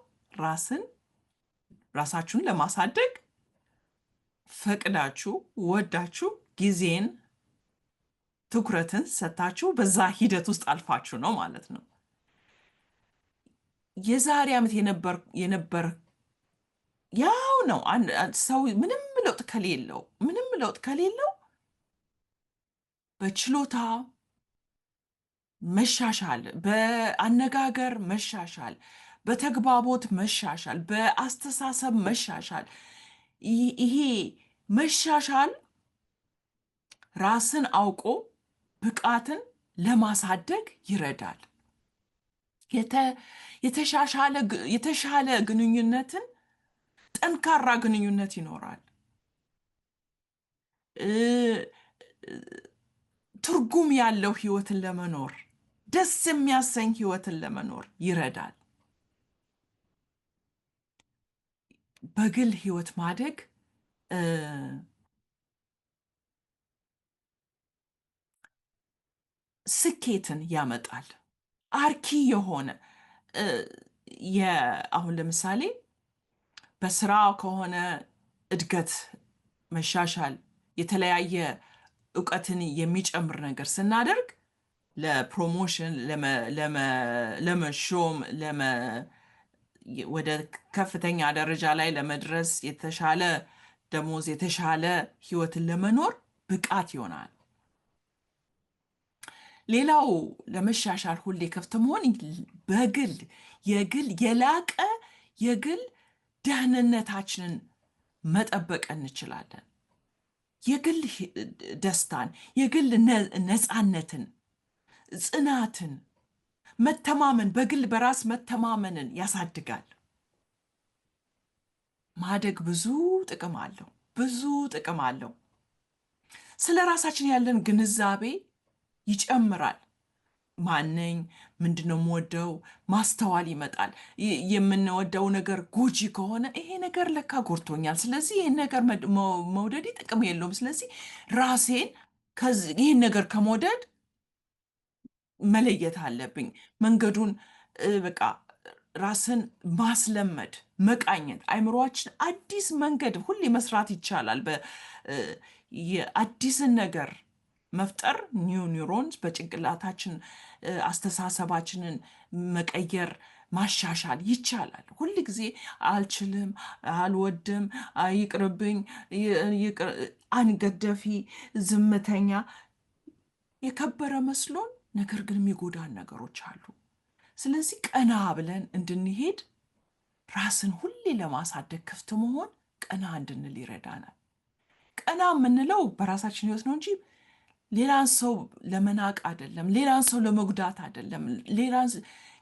ራሳችሁን ለማሳደግ ፈቅዳችሁ ወዳችሁ ጊዜን ትኩረትን ሰጥታችሁ በዛ ሂደት ውስጥ አልፋችሁ ነው ማለት ነው። የዛሬ ዓመት የነበር ያው ነው። ሰው ምንም ለውጥ ከሌለው በችሎታ መሻሻል፣ በአነጋገር መሻሻል፣ በተግባቦት መሻሻል፣ በአስተሳሰብ መሻሻል፣ ይሄ መሻሻል ራስን አውቆ ብቃትን ለማሳደግ ይረዳል። የተሻለ ግንኙነትን፣ ጠንካራ ግንኙነት ይኖራል። ትርጉም ያለው ህይወትን ለመኖር፣ ደስ የሚያሰኝ ህይወትን ለመኖር ይረዳል። በግል ህይወት ማደግ ስኬትን ያመጣል። አርኪ የሆነ አሁን ለምሳሌ በስራ ከሆነ እድገት፣ መሻሻል፣ የተለያየ እውቀትን የሚጨምር ነገር ስናደርግ ለፕሮሞሽን፣ ለመሾም፣ ወደ ከፍተኛ ደረጃ ላይ ለመድረስ፣ የተሻለ ደሞዝ፣ የተሻለ ህይወትን ለመኖር ብቃት ይሆናል። ሌላው ለመሻሻል ሁሌ ክፍት መሆን የላቀ የግል ደህንነታችንን መጠበቅ እንችላለን። የግል ደስታን፣ የግል ነፃነትን፣ ጽናትን፣ በራስ መተማመንን ያሳድጋል። ማደግ ብዙ ጥቅም አለው። ስለ ራሳችን ያለን ግንዛቤ ይጨምራል። ማነኝ? ምንድነው የምወደው? ማስተዋል ይመጣል። የምንወደው ነገር ጎጂ ከሆነ ይሄ ነገር ለካ ጎድቶኛል፣ ስለዚህ ይህን ነገር መውደድ ጥቅም የለውም፣ ስለዚህ ራሴን ይህን ነገር ከመውደድ መለየት አለብኝ። መንገዱን በቃ ራስን ማስለመድ፣ መቃኘት፣ አይምሮአችን አዲስ መንገድ ሁሌ መስራት ይቻላል። የአዲስን ነገር መፍጠር ኒውሮንስ በጭንቅላታችን አስተሳሰባችንን መቀየር፣ ማሻሻል ይቻላል። ሁል ጊዜ አልችልም፣ አልወድም፣ ይቅርብኝ፣ አንገደፊ፣ ዝምተኛ የከበረ መስሎን ነገር ግን የሚጎዳን ነገሮች አሉ። ስለዚህ ቀና ብለን እንድንሄድ ራስን ሁሌ ለማሳደግ ክፍት መሆን ቀና እንድንል ይረዳናል። ቀና የምንለው በራሳችን ህይወት ነው እንጂ ሌላን ሰው ለመናቅ አይደለም፣ ሌላን ሰው ለመጉዳት አይደለም።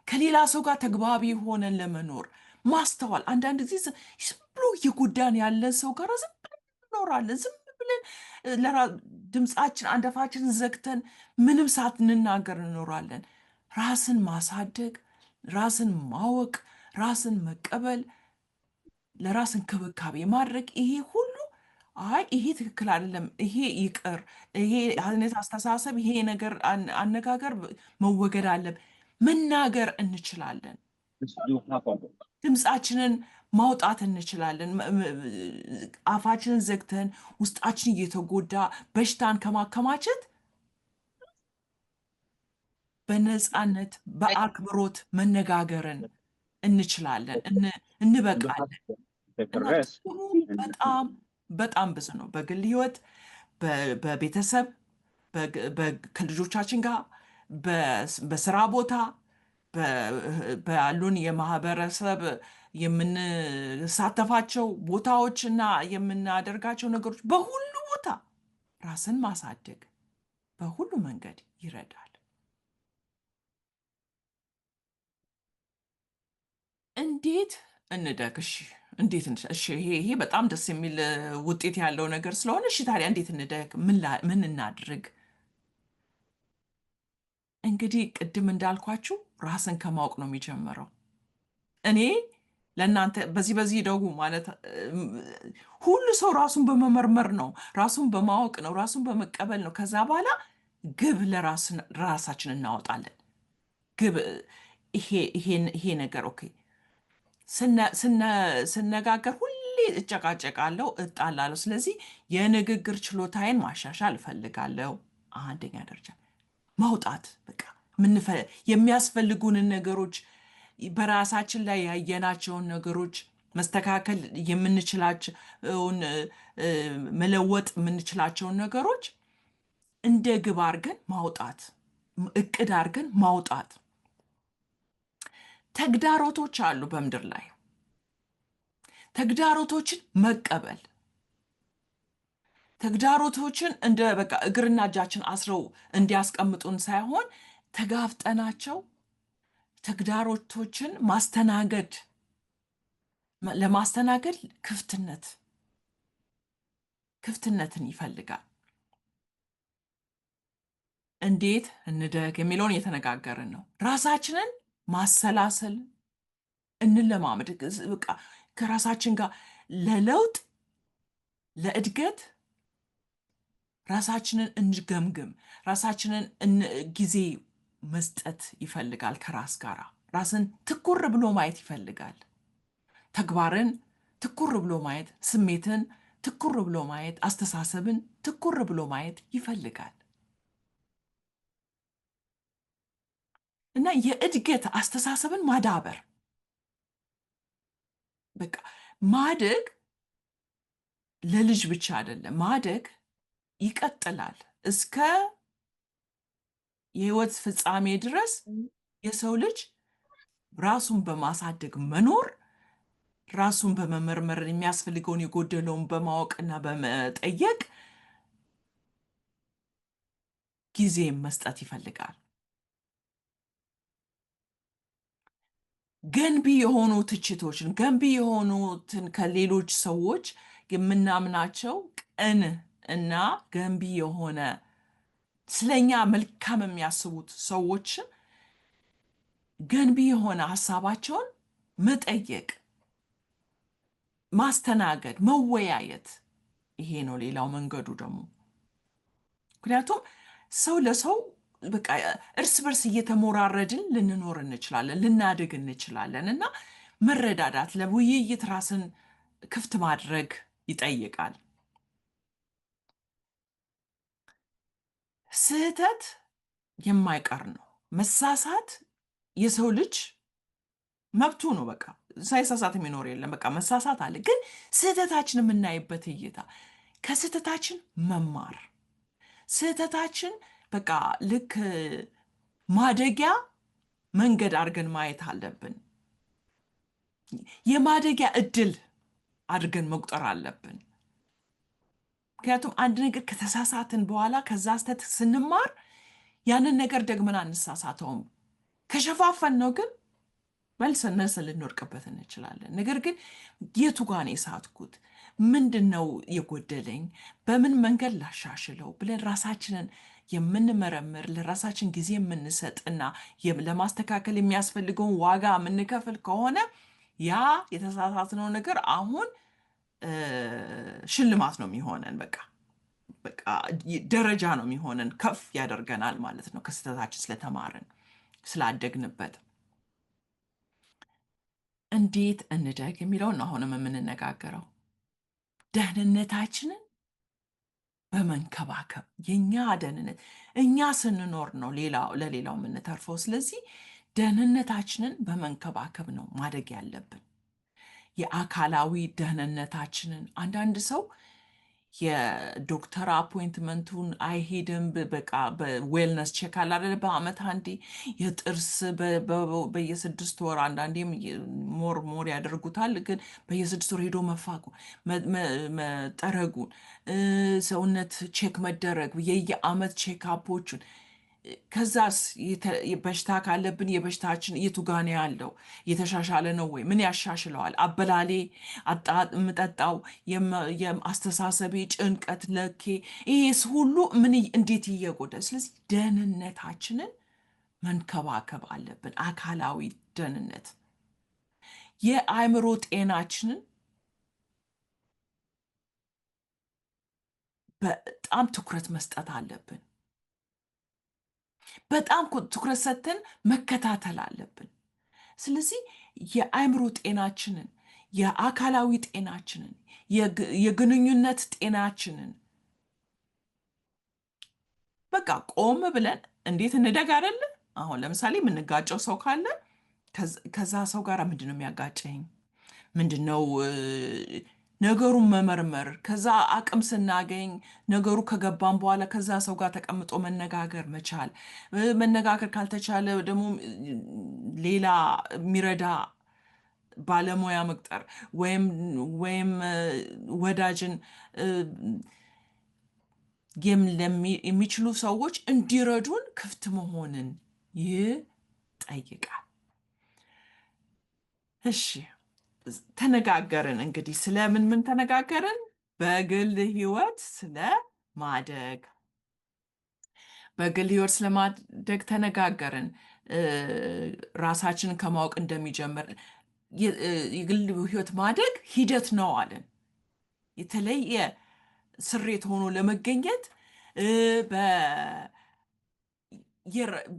ከሌላ ሰው ጋር ተግባቢ ሆነን ለመኖር ማስተዋል። አንዳንድ ጊዜ ዝም ብሎ እየጎዳን ያለን ሰው ጋር ዝም ብለን እንኖራለን። ዝም ብለን ድምፃችን አንደፋችንን ዘግተን ምንም ሳንናገር እንኖራለን። ራስን ማሳደግ፣ ራስን ማወቅ፣ ራስን መቀበል፣ ለራስ እንክብካቤ ማድረግ፣ ይሄ ሁሉ አይ ይሄ ትክክል አይደለም፣ ይሄ ይቅር፣ ይሄ አይነት አስተሳሰብ፣ ይሄ ነገር አነጋገር መወገድ አለብ መናገር እንችላለን። ድምፃችንን ማውጣት እንችላለን። አፋችንን ዘግተን ውስጣችን እየተጎዳ በሽታን ከማከማቸት በነፃነት በአክብሮት መነጋገርን እንችላለን፣ እንበቃለን። እና ጥቅሙ በጣም በጣም ብዙ ነው። በግል ህይወት፣ በቤተሰብ፣ ከልጆቻችን ጋር፣ በስራ ቦታ፣ ባሉን የማህበረሰብ የምንሳተፋቸው ቦታዎች እና የምናደርጋቸው ነገሮች በሁሉ ቦታ ራስን ማሳደግ በሁሉ መንገድ ይረዳል። እንዴት እንደግ? እሺ እንዴት እሺ፣ ይሄ በጣም ደስ የሚል ውጤት ያለው ነገር ስለሆነ እሺ፣ ታዲያ እንዴት እንደግ? ምን እናድርግ? እንግዲህ ቅድም እንዳልኳችሁ ራስን ከማወቅ ነው የሚጀምረው። እኔ ለእናንተ በዚህ ደጉ ማለት ሁሉ ሰው ራሱን በመመርመር ነው፣ ራሱን በማወቅ ነው፣ ራሱን በመቀበል ነው። ከዛ በኋላ ግብ ለራሳችን እናወጣለን። ግብ ይሄ ነገር ኦኬ። ስነጋገር ሁሌ እጨቃጨቃለሁ፣ እጣላለሁ። ስለዚህ የንግግር ችሎታዬን ማሻሻል እፈልጋለሁ። አንደኛ ደረጃ ማውጣት፣ በቃ የሚያስፈልጉንን ነገሮች በራሳችን ላይ ያየናቸውን ነገሮች መስተካከል የምንችላቸውን መለወጥ የምንችላቸውን ነገሮች እንደ ግብ አድርገን ማውጣት፣ እቅድ አድርገን ማውጣት። ተግዳሮቶች አሉ በምድር ላይ። ተግዳሮቶችን መቀበል፣ ተግዳሮቶችን እንደ በቃ እግርና እጃችን አስረው እንዲያስቀምጡን ሳይሆን ተጋፍጠናቸው ተግዳሮቶችን ማስተናገድ፣ ለማስተናገድ ክፍትነትን ይፈልጋል። እንዴት እንደግ የሚለውን እየተነጋገርን ነው። ራሳችንን ማሰላሰል እንለማመድ። በቃ ከራሳችን ጋር ለለውጥ ለእድገት ራሳችንን እንገምግም። ራሳችንን ጊዜ መስጠት ይፈልጋል። ከራስ ጋር ራስን ትኩር ብሎ ማየት ይፈልጋል። ተግባርን ትኩር ብሎ ማየት፣ ስሜትን ትኩር ብሎ ማየት፣ አስተሳሰብን ትኩር ብሎ ማየት ይፈልጋል። እና የእድገት አስተሳሰብን ማዳበር፣ በቃ ማደግ ለልጅ ብቻ አይደለም። ማደግ ይቀጥላል እስከ የህይወት ፍጻሜ ድረስ። የሰው ልጅ ራሱን በማሳደግ መኖር፣ ራሱን በመመርመር የሚያስፈልገውን የጎደለውን በማወቅና በመጠየቅ ጊዜ መስጠት ይፈልጋል። ገንቢ የሆኑ ትችቶችን፣ ገንቢ የሆኑትን ከሌሎች ሰዎች የምናምናቸው ቅን እና ገንቢ የሆነ ስለኛ መልካም የሚያስቡት ሰዎችን ገንቢ የሆነ ሀሳባቸውን መጠየቅ፣ ማስተናገድ፣ መወያየት፣ ይሄ ነው ሌላው መንገዱ ደግሞ። ምክንያቱም ሰው ለሰው በቃ እርስ በርስ እየተሞራረድን ልንኖር እንችላለን፣ ልናድግ እንችላለን። እና መረዳዳት፣ ለውይይት ራስን ክፍት ማድረግ ይጠይቃል። ስህተት የማይቀር ነው። መሳሳት የሰው ልጅ መብቱ ነው። በቃ ሳይሳሳት የሚኖር የለም። በቃ መሳሳት አለ። ግን ስህተታችን የምናይበት እይታ፣ ከስህተታችን መማር፣ ስህተታችን በቃ ልክ ማደጊያ መንገድ አድርገን ማየት አለብን። የማደጊያ እድል አድርገን መቁጠር አለብን። ምክንያቱም አንድ ነገር ከተሳሳትን በኋላ ከዛ ስህተት ስንማር ያንን ነገር ደግመን አንሳሳተውም። ከሸፋፈን ነው ግን መልሰን ልንወድቅበት እንችላለን። ነገር ግን የቱ ጋር ነው የሳትኩት? ምንድን ነው የጎደለኝ? በምን መንገድ ላሻሽለው ብለን ራሳችንን የምንመረምር፣ ለራሳችን ጊዜ የምንሰጥና ለማስተካከል የሚያስፈልገውን ዋጋ የምንከፍል ከሆነ ያ የተሳሳትነው ነገር አሁን ሽልማት ነው የሚሆነን። በቃ ደረጃ ነው የሚሆነን፣ ከፍ ያደርገናል ማለት ነው። ከስህተታችን ስለተማርን ስላደግንበት። እንዴት እንደግ የሚለውን ነው አሁንም የምንነጋገረው። ደህንነታችንን በመንከባከብ የኛ ደህንነት እኛ ስንኖር ነው ለሌላው የምንተርፈው። ስለዚህ ደህንነታችንን በመንከባከብ ነው ማደግ ያለብን። የአካላዊ ደህንነታችንን አንዳንድ ሰው የዶክተር አፖይንትመንቱን አይሄድም። በቃ በዌልነስ ቼክ አለ አይደለ? በአመት አንዴ የጥርስ በየ6 ወር አንዳንዴም ሞር ያደርጉታል። ግን በየ6 ወር ሄዶ መፋቁ መጠረጉን ሰውነት ቼክ መደረግ የየአመት ቼክ አፖቹን ከዛስ በሽታ ካለብን የበሽታችን የቱ ጋ ነው ያለው? የተሻሻለ ነው ወይ? ምን ያሻሽለዋል? አበላሌ፣ የምጠጣው፣ የአስተሳሰቤ ጭንቀት ለኬ ይህስ ሁሉ እንዴት እየጎዳ። ስለዚህ ደህንነታችንን መንከባከብ አለብን። አካላዊ ደህንነት፣ የአእምሮ ጤናችንን በጣም ትኩረት መስጠት አለብን። በጣም ትኩረት ሰጥተን መከታተል አለብን። ስለዚህ የአእምሮ ጤናችንን፣ የአካላዊ ጤናችንን፣ የግንኙነት ጤናችንን በቃ ቆም ብለን እንዴት እንደግ አይደለ? አሁን ለምሳሌ የምንጋጨው ሰው ካለ ከዛ ሰው ጋር ምንድን ነው የሚያጋጨኝ? ምንድን ነው ነገሩን መመርመር። ከዛ አቅም ስናገኝ ነገሩ ከገባን በኋላ ከዛ ሰው ጋር ተቀምጦ መነጋገር መቻል። መነጋገር ካልተቻለ ደግሞ ሌላ የሚረዳ ባለሙያ መቅጠር ወይም ወዳጅን የሚችሉ ሰዎች እንዲረዱን ክፍት መሆንን ይጠይቃል። እሺ ተነጋገርን። እንግዲህ ስለምን ምን ተነጋገርን? በግል ህይወት ስለማደግ በግል ህይወት ስለማደግ ተነጋገርን። ራሳችንን ከማወቅ እንደሚጀምር የግል ህይወት ማደግ ሂደት ነው አለን። የተለየ ስሬት ሆኖ ለመገኘት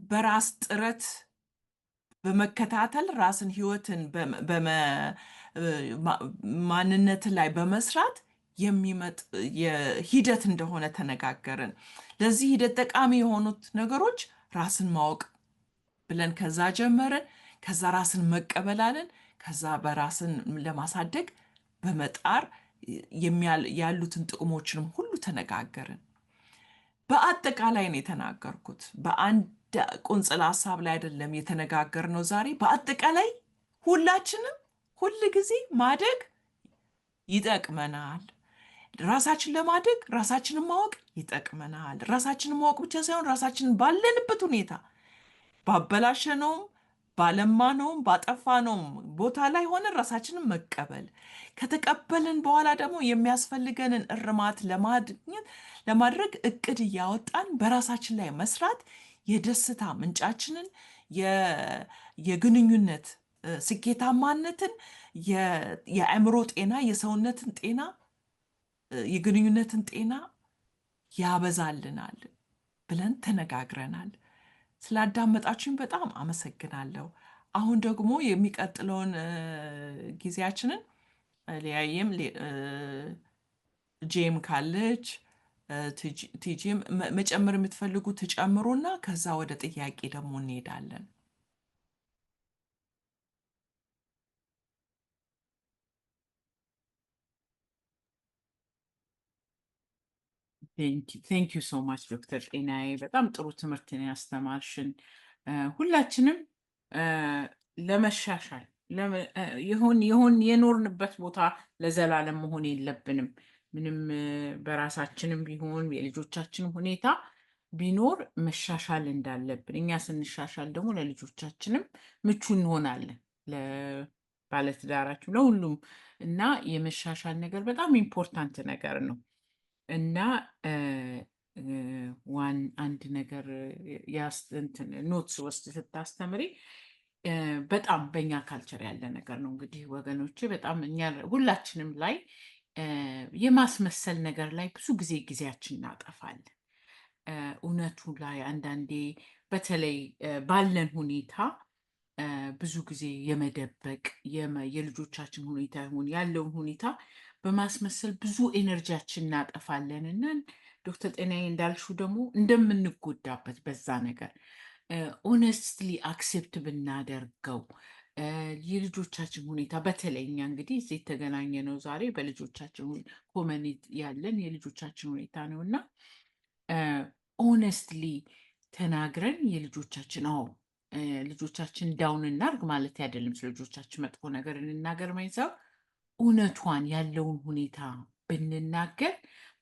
በራስ ጥረት በመከታተል ራስን ህይወትን ማንነት ላይ በመስራት የሚመጥ ሂደት እንደሆነ ተነጋገርን። ለዚህ ሂደት ጠቃሚ የሆኑት ነገሮች ራስን ማወቅ ብለን ከዛ ጀመርን። ከዛ ራስን መቀበል አለን። ከዛ በራስን ለማሳደግ በመጣር ያሉትን ጥቅሞችንም ሁሉ ተነጋገርን። በአጠቃላይ ነው የተናገርኩት። በአንድ ቁንጽል ሀሳብ ላይ አይደለም የተነጋገርነው ዛሬ። በአጠቃላይ ሁላችንም ሁል ጊዜ ማደግ ይጠቅመናል። ራሳችን ለማደግ ራሳችንን ማወቅ ይጠቅመናል። ራሳችንን ማወቅ ብቻ ሳይሆን ራሳችንን ባለንበት ሁኔታ ባበላሸነውም ባለማነውም ባጠፋነውም ቦታ ላይ ሆነን ራሳችንን መቀበል፣ ከተቀበልን በኋላ ደግሞ የሚያስፈልገንን እርማት ለማድረግ እቅድ እያወጣን በራሳችን ላይ መስራት የደስታ ምንጫችንን የግንኙነት ስኬታማነትን፣ የአእምሮ ጤና፣ የሰውነትን ጤና፣ የግንኙነትን ጤና ያበዛልናል ብለን ተነጋግረናል። ስላዳመጣችሁኝ በጣም አመሰግናለሁ። አሁን ደግሞ የሚቀጥለውን ጊዜያችንን ሊያየም ጄም ካለች ቲጂም መጨመር የምትፈልጉ ትጨምሩና ከዛ ወደ ጥያቄ ደግሞ እንሄዳለን። ቴንክ ዩ ሶ ማች ዶክተር ጤናዬ፣ በጣም ጥሩ ትምህርትን ያስተማርሽን። ሁላችንም ለመሻሻል የኖርንበት ቦታ ለዘላለም መሆን የለብንም። ምንም በራሳችንም ቢሆን የልጆቻችንም ሁኔታ ቢኖር መሻሻል እንዳለብን፣ እኛ ስንሻሻል ደግሞ ለልጆቻችንም ምቹ እንሆናለን፣ ለባለትዳራችን፣ ለሁሉም እና የመሻሻል ነገር በጣም ኢምፖርታንት ነገር ነው። እና አንድ ነገር ኖትስ ወስድ ስታስተምሪ በጣም በእኛ ካልቸር ያለ ነገር ነው እንግዲህ ወገኖቼ፣ በጣም እኛ ሁላችንም ላይ የማስመሰል ነገር ላይ ብዙ ጊዜያችን እናጠፋለን። እውነቱ ላይ አንዳንዴ በተለይ ባለን ሁኔታ ብዙ ጊዜ የመደበቅ የልጆቻችን ሁኔታ ይሁን ያለውን ሁኔታ በማስመሰል ብዙ ኤነርጂያችን እናጠፋለን እና ዶክተር ጤናዬ እንዳልሽው ደግሞ እንደምንጎዳበት በዛ ነገር ኦነስትሊ አክሴፕት ብናደርገው የልጆቻችን ሁኔታ በተለይ እኛ እንግዲህ እዚህ የተገናኘ ነው ዛሬ በልጆቻችን ኮመን ያለን የልጆቻችን ሁኔታ ነው እና ኦነስትሊ ተናግረን የልጆቻችን ልጆቻችን ዳውን እናርግ ማለት አይደለም። ስለ ልጆቻችን መጥፎ ነገር እንናገር ማይዛው እውነቷን ያለውን ሁኔታ ብንናገር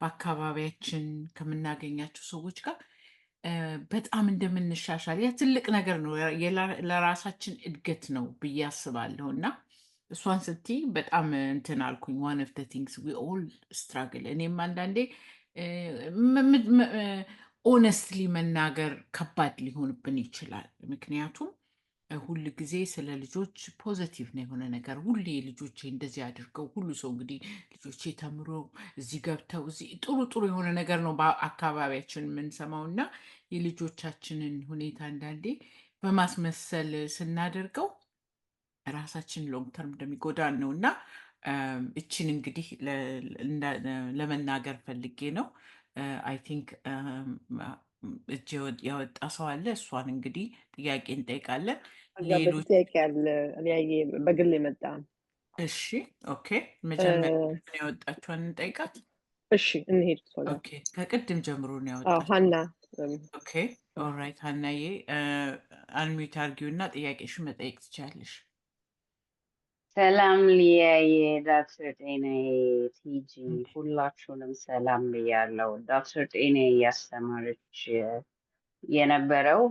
በአካባቢያችን ከምናገኛቸው ሰዎች ጋር በጣም እንደምንሻሻል ያ ትልቅ ነገር ነው። ለራሳችን እድገት ነው ብዬ አስባለሁ እና እሷን ስትይ በጣም እንትን አልኩኝ። ዋን ኦፍ ዘ ቲንግስ ዊ ኦል ስትራግል። እኔም አንዳንዴ ኦነስትሊ መናገር ከባድ ሊሆንብን ይችላል። ምክንያቱም ሁል ጊዜ ስለ ልጆች ፖዘቲቭ ነው የሆነ ነገር ሁሌ ልጆቼ እንደዚህ አድርገው ሁሉ ሰው እንግዲህ ልጆቼ ተምሮ እዚህ ገብተው እዚህ ጥሩ ጥሩ የሆነ ነገር ነው በአካባቢያችን የምንሰማው እና የልጆቻችንን ሁኔታ አንዳንዴ በማስመሰል ስናደርገው ራሳችን ሎንግ ተርም እንደሚጎዳን ነው እና እችን እንግዲህ ለመናገር ፈልጌ ነው። አይ ቲንክ እጅ ያወጣ ሰው አለ። እሷን እንግዲህ ጥያቄ እንጠይቃለን። ሌሎች ጥያቄ አለ በግል የመጣ እሺ፣ ኦኬ። መጀመሪያ ያወጣችኋን እንጠይቃት። እሺ፣ እንሄድ። ኦኬ፣ ከቅድም ጀምሮ ነው ያወጣችው። ሀና። ኦኬ፣ ኦልራይት። ሀናዬ አንሚዩት አርጊውና ጥያቄሽን መጠየቅ ትችላለሽ። ሰላም ሊያዬ፣ ዶክተር ጤናዬ፣ ቲጂ ሁላችሁንም ሰላም ብያለሁ። ዶክተር ጤናዬ እያስተማረች የነበረው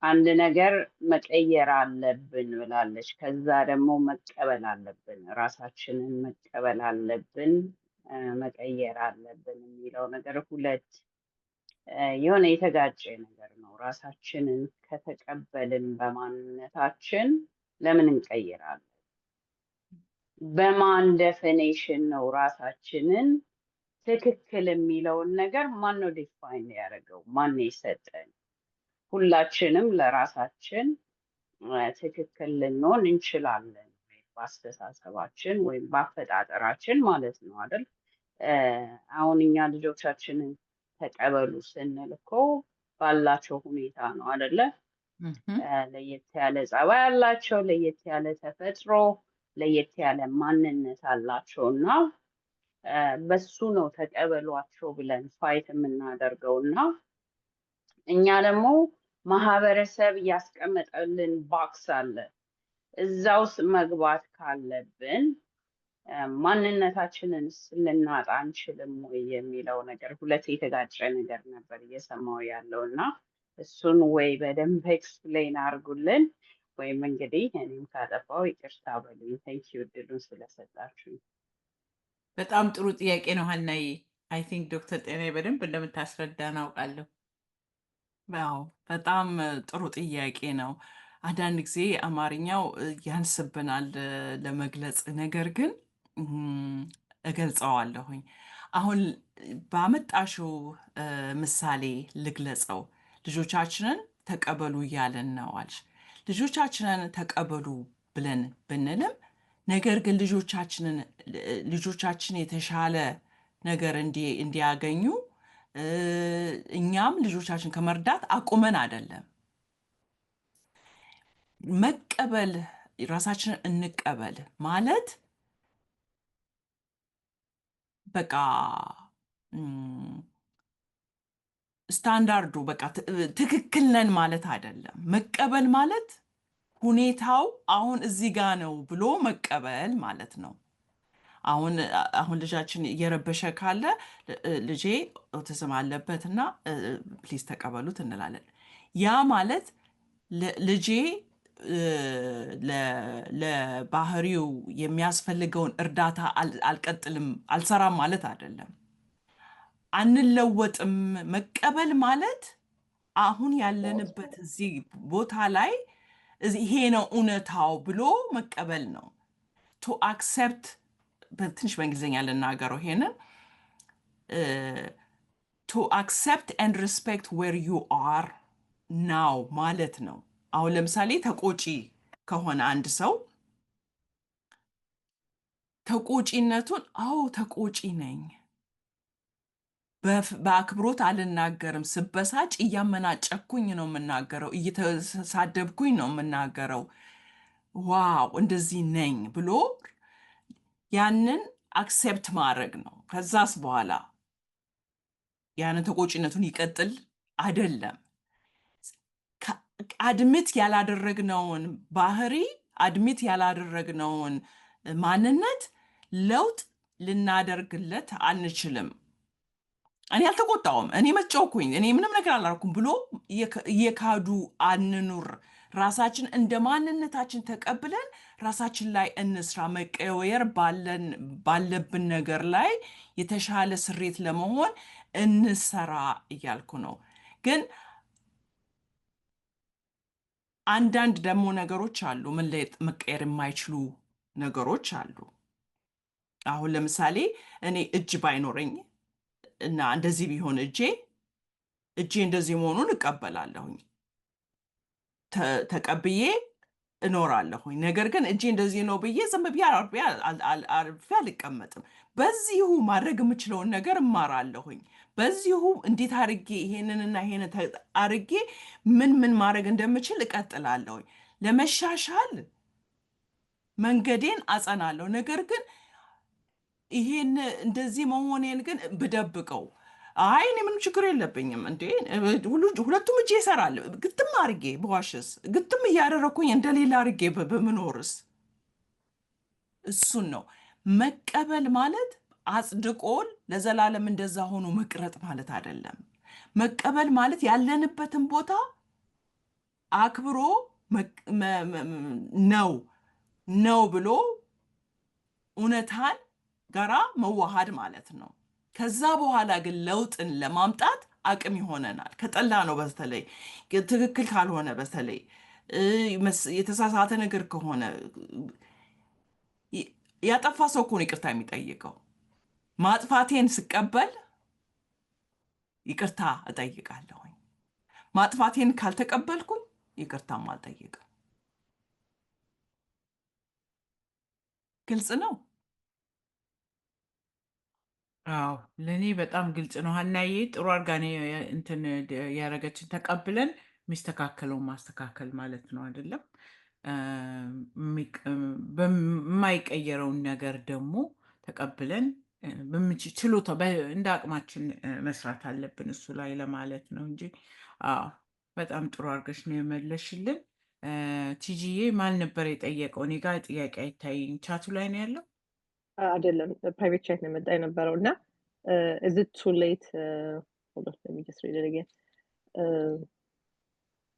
አንድ ነገር መቀየር አለብን ብላለች። ከዛ ደግሞ መቀበል አለብን፣ ራሳችንን መቀበል አለብን፣ መቀየር አለብን የሚለው ነገር ሁለት የሆነ የተጋጨ ነገር ነው። ራሳችንን ከተቀበልን በማንነታችን ለምን እንቀይራለን? በማን ዴፊኔሽን ነው ራሳችንን ትክክል የሚለውን ነገር ማን ነው ዲፋይን ያደረገው? ማን የሰጠን? ሁላችንም ለራሳችን ትክክል ልንሆን እንችላለን፣ በአስተሳሰባችን ወይም በአፈጣጠራችን ማለት ነው አይደል? አሁን እኛ ልጆቻችንን ተቀበሉ ስንል እኮ ባላቸው ሁኔታ ነው አይደለ? ለየት ያለ ጸባይ አላቸው፣ ለየት ያለ ተፈጥሮ፣ ለየት ያለ ማንነት አላቸው እና በሱ ነው ተቀበሏቸው ብለን ፋይት የምናደርገው እና እኛ ደግሞ ማህበረሰብ ያስቀመጠልን ባክስ አለ። እዛ ውስጥ መግባት ካለብን ማንነታችንን ልናጣ አንችልም ወይ የሚለው ነገር ሁለት የተጋጨ ነገር ነበር እየሰማው ያለው እና እሱን ወይ በደንብ ኤክስፕሌን አድርጉልን ወይም እንግዲህ እኔም ካጠፋው ይቅርታ በሉኝ። ቴንኪዩ እድሉን ስለሰጣችሁኝ። በጣም ጥሩ ጥያቄ ነው ሀናዬ። አይ ቲንክ ዶክተር ጤናዬ በደንብ እንደምታስረዳ እናውቃለሁ። ያው በጣም ጥሩ ጥያቄ ነው። አንዳንድ ጊዜ አማርኛው ያንስብናል ለመግለጽ፣ ነገር ግን እገልጸዋለሁኝ። አሁን ባመጣሽው ምሳሌ ልግለጸው። ልጆቻችንን ተቀበሉ እያለን ነው አልሽ። ልጆቻችንን ተቀበሉ ብለን ብንልም ነገር ግን ልጆቻችን የተሻለ ነገር እንዲያገኙ እኛም ልጆቻችን ከመርዳት አቁመን አይደለም። መቀበል ራሳችንን እንቀበል ማለት በቃ ስታንዳርዱ በቃ ትክክል ነን ማለት አይደለም። መቀበል ማለት ሁኔታው አሁን እዚህ ጋ ነው ብሎ መቀበል ማለት ነው። አሁን ልጃችን እየረበሸ ካለ ልጄ ኦቲዝም አለበት እና ፕሊዝ ተቀበሉት እንላለን። ያ ማለት ልጄ ለባህሪው የሚያስፈልገውን እርዳታ አልቀጥልም አልሰራም ማለት አይደለም። አንለወጥም። መቀበል ማለት አሁን ያለንበት እዚህ ቦታ ላይ ይሄ ነው እውነታው ብሎ መቀበል ነው። ቱ አክሰፕት በትንሽ በእንግሊዝኛ ልናገረው ይሄንን to accept and respect where you are now ማለት ነው። አሁን ለምሳሌ ተቆጪ ከሆነ አንድ ሰው ተቆጪነቱን አዎ ተቆጪ ነኝ፣ በአክብሮት አልናገርም፣ ስበሳጭ እያመናጨኩኝ ነው የምናገረው፣ እየተሳደብኩኝ ነው የምናገረው፣ ዋው እንደዚህ ነኝ ብሎ ያንን አክሴፕት ማድረግ ነው። ከዛስ በኋላ ያንን ተቆጪነቱን ይቀጥል አይደለም። አድሚት ያላደረግነውን ባህሪ አድሚት ያላደረግነውን ማንነት ለውጥ ልናደርግለት አንችልም። እኔ አልተቆጣውም፣ እኔ መጫወኩኝ፣ እኔ ምንም ነገር አላደረኩም ብሎ እየካዱ አንኑር። ራሳችን እንደ ማንነታችን ተቀብለን ራሳችን ላይ እንስራ። መቀየር ባለብን ነገር ላይ የተሻለ ስሬት ለመሆን እንሰራ እያልኩ ነው። ግን አንዳንድ ደግሞ ነገሮች አሉ፣ መቀየር የማይችሉ ነገሮች አሉ። አሁን ለምሳሌ እኔ እጅ ባይኖረኝ እና እንደዚህ ቢሆን እጄ እንደዚህ መሆኑን እቀበላለሁኝ፣ ተቀብዬ እኖራለሁኝ። ነገር ግን እጄ እንደዚህ ነው ብዬ ዝም ብዬ አርፌ አልቀመጥም። በዚሁ ማድረግ የምችለውን ነገር እማራለሁኝ። በዚሁ እንዴት አርጌ ይሄንንና ይሄን አርጌ ምን ማድረግ እንደምችል እቀጥላለሁኝ። ለመሻሻል መንገዴን አጸናለሁ። ነገር ግን ይሄን እንደዚህ መሆኔን ግን ብደብቀው አይ እኔ ምንም ችግር የለብኝም እንዴ ሁለቱም እጄ ይሰራል፣ ግጥም አርጌ በዋሽስ ግጥም እያደረኩኝ እንደሌላ አርጌ በምኖርስ? እሱን ነው መቀበል ማለት። አጽድቆል ለዘላለም እንደዛ ሆኖ መቅረጥ ማለት አይደለም። መቀበል ማለት ያለንበትን ቦታ አክብሮ ነው ብሎ እውነታን ጋራ መዋሃድ ማለት ነው። ከዛ በኋላ ግን ለውጥን ለማምጣት አቅም ይሆነናል። ከጠላ ነው በተለይ ትክክል ካልሆነ በተለይ የተሳሳተ ነገር ከሆነ ያጠፋ ሰው እኮ ነው ይቅርታ የሚጠይቀው። ማጥፋቴን ስቀበል ይቅርታ እጠይቃለሁኝ። ማጥፋቴን ካልተቀበልኩኝ ይቅርታም አልጠይቅም። ግልጽ ነው? አዎ ለእኔ በጣም ግልጽ ነው። ሀናዬ ጥሩ አድርጋ ነው እንትን ያደረገችን። ተቀብለን የሚስተካከለውን ማስተካከል ማለት ነው አይደለም? የማይቀየረውን ነገር ደግሞ ተቀብለን ችሎታ እንደ አቅማችን መስራት አለብን እሱ ላይ ለማለት ነው እንጂ። አዎ በጣም ጥሩ አድርገሽ ነው የመለሽልን። ቲጂዬ ማን ነበር የጠየቀው? እኔ ጋር ጥያቄ አይታይኝ። ቻቱ ላይ ነው ያለው አይደለም፣ ፕራይቬት ቻት ነው የመጣ የነበረው እና is it too late hold on let me just read it again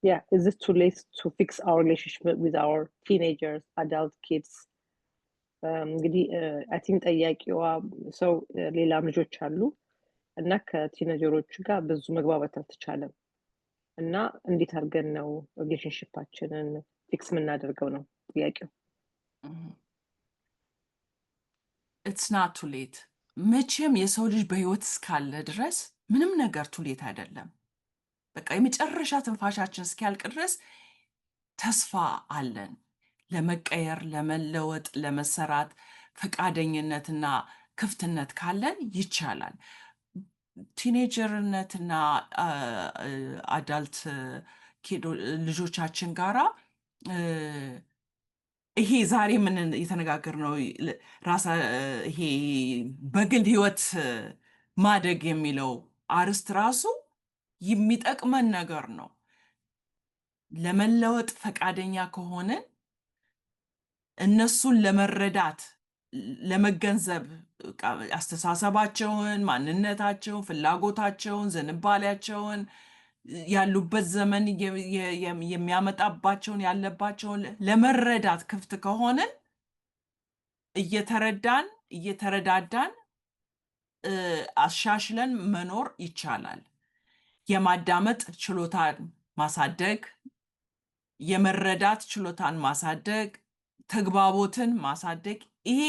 yeah is it too late to fix our relationship with our teenagers adult kids እንግዲህ አይ ቲንክ ጠያቂዋ ሰው ሌላም ልጆች አሉ እና ከቲኔጀሮቹ ጋር ብዙ መግባባት አልተቻለም እና እንዴት አድርገን ነው ሪሌሽንሺፓችንን ፊክስ የምናደርገው ነው ጥያቄው። it's not too late። መቼም የሰው ልጅ በህይወት እስካለ ድረስ ምንም ነገር too late አይደለም። በቃ የመጨረሻ ትንፋሻችን እስኪያልቅ ድረስ ተስፋ አለን። ለመቀየር፣ ለመለወጥ፣ ለመሰራት ፈቃደኝነትና ክፍትነት ካለን ይቻላል። ቲኔጀርነትና አዳልት ልጆቻችን ጋራ ይሄ ዛሬ ምን የተነጋገርነው ይሄ በግል ህይወት ማደግ የሚለው አርስት ራሱ የሚጠቅመን ነገር ነው። ለመለወጥ ፈቃደኛ ከሆነን እነሱን ለመረዳት ለመገንዘብ አስተሳሰባቸውን፣ ማንነታቸውን፣ ፍላጎታቸውን፣ ዝንባሌያቸውን ያሉበት ዘመን የሚያመጣባቸውን ያለባቸውን ለመረዳት ክፍት ከሆነን እየተረዳዳን አሻሽለን መኖር ይቻላል። የማዳመጥ ችሎታን ማሳደግ፣ የመረዳት ችሎታን ማሳደግ፣ ተግባቦትን ማሳደግ ይሄ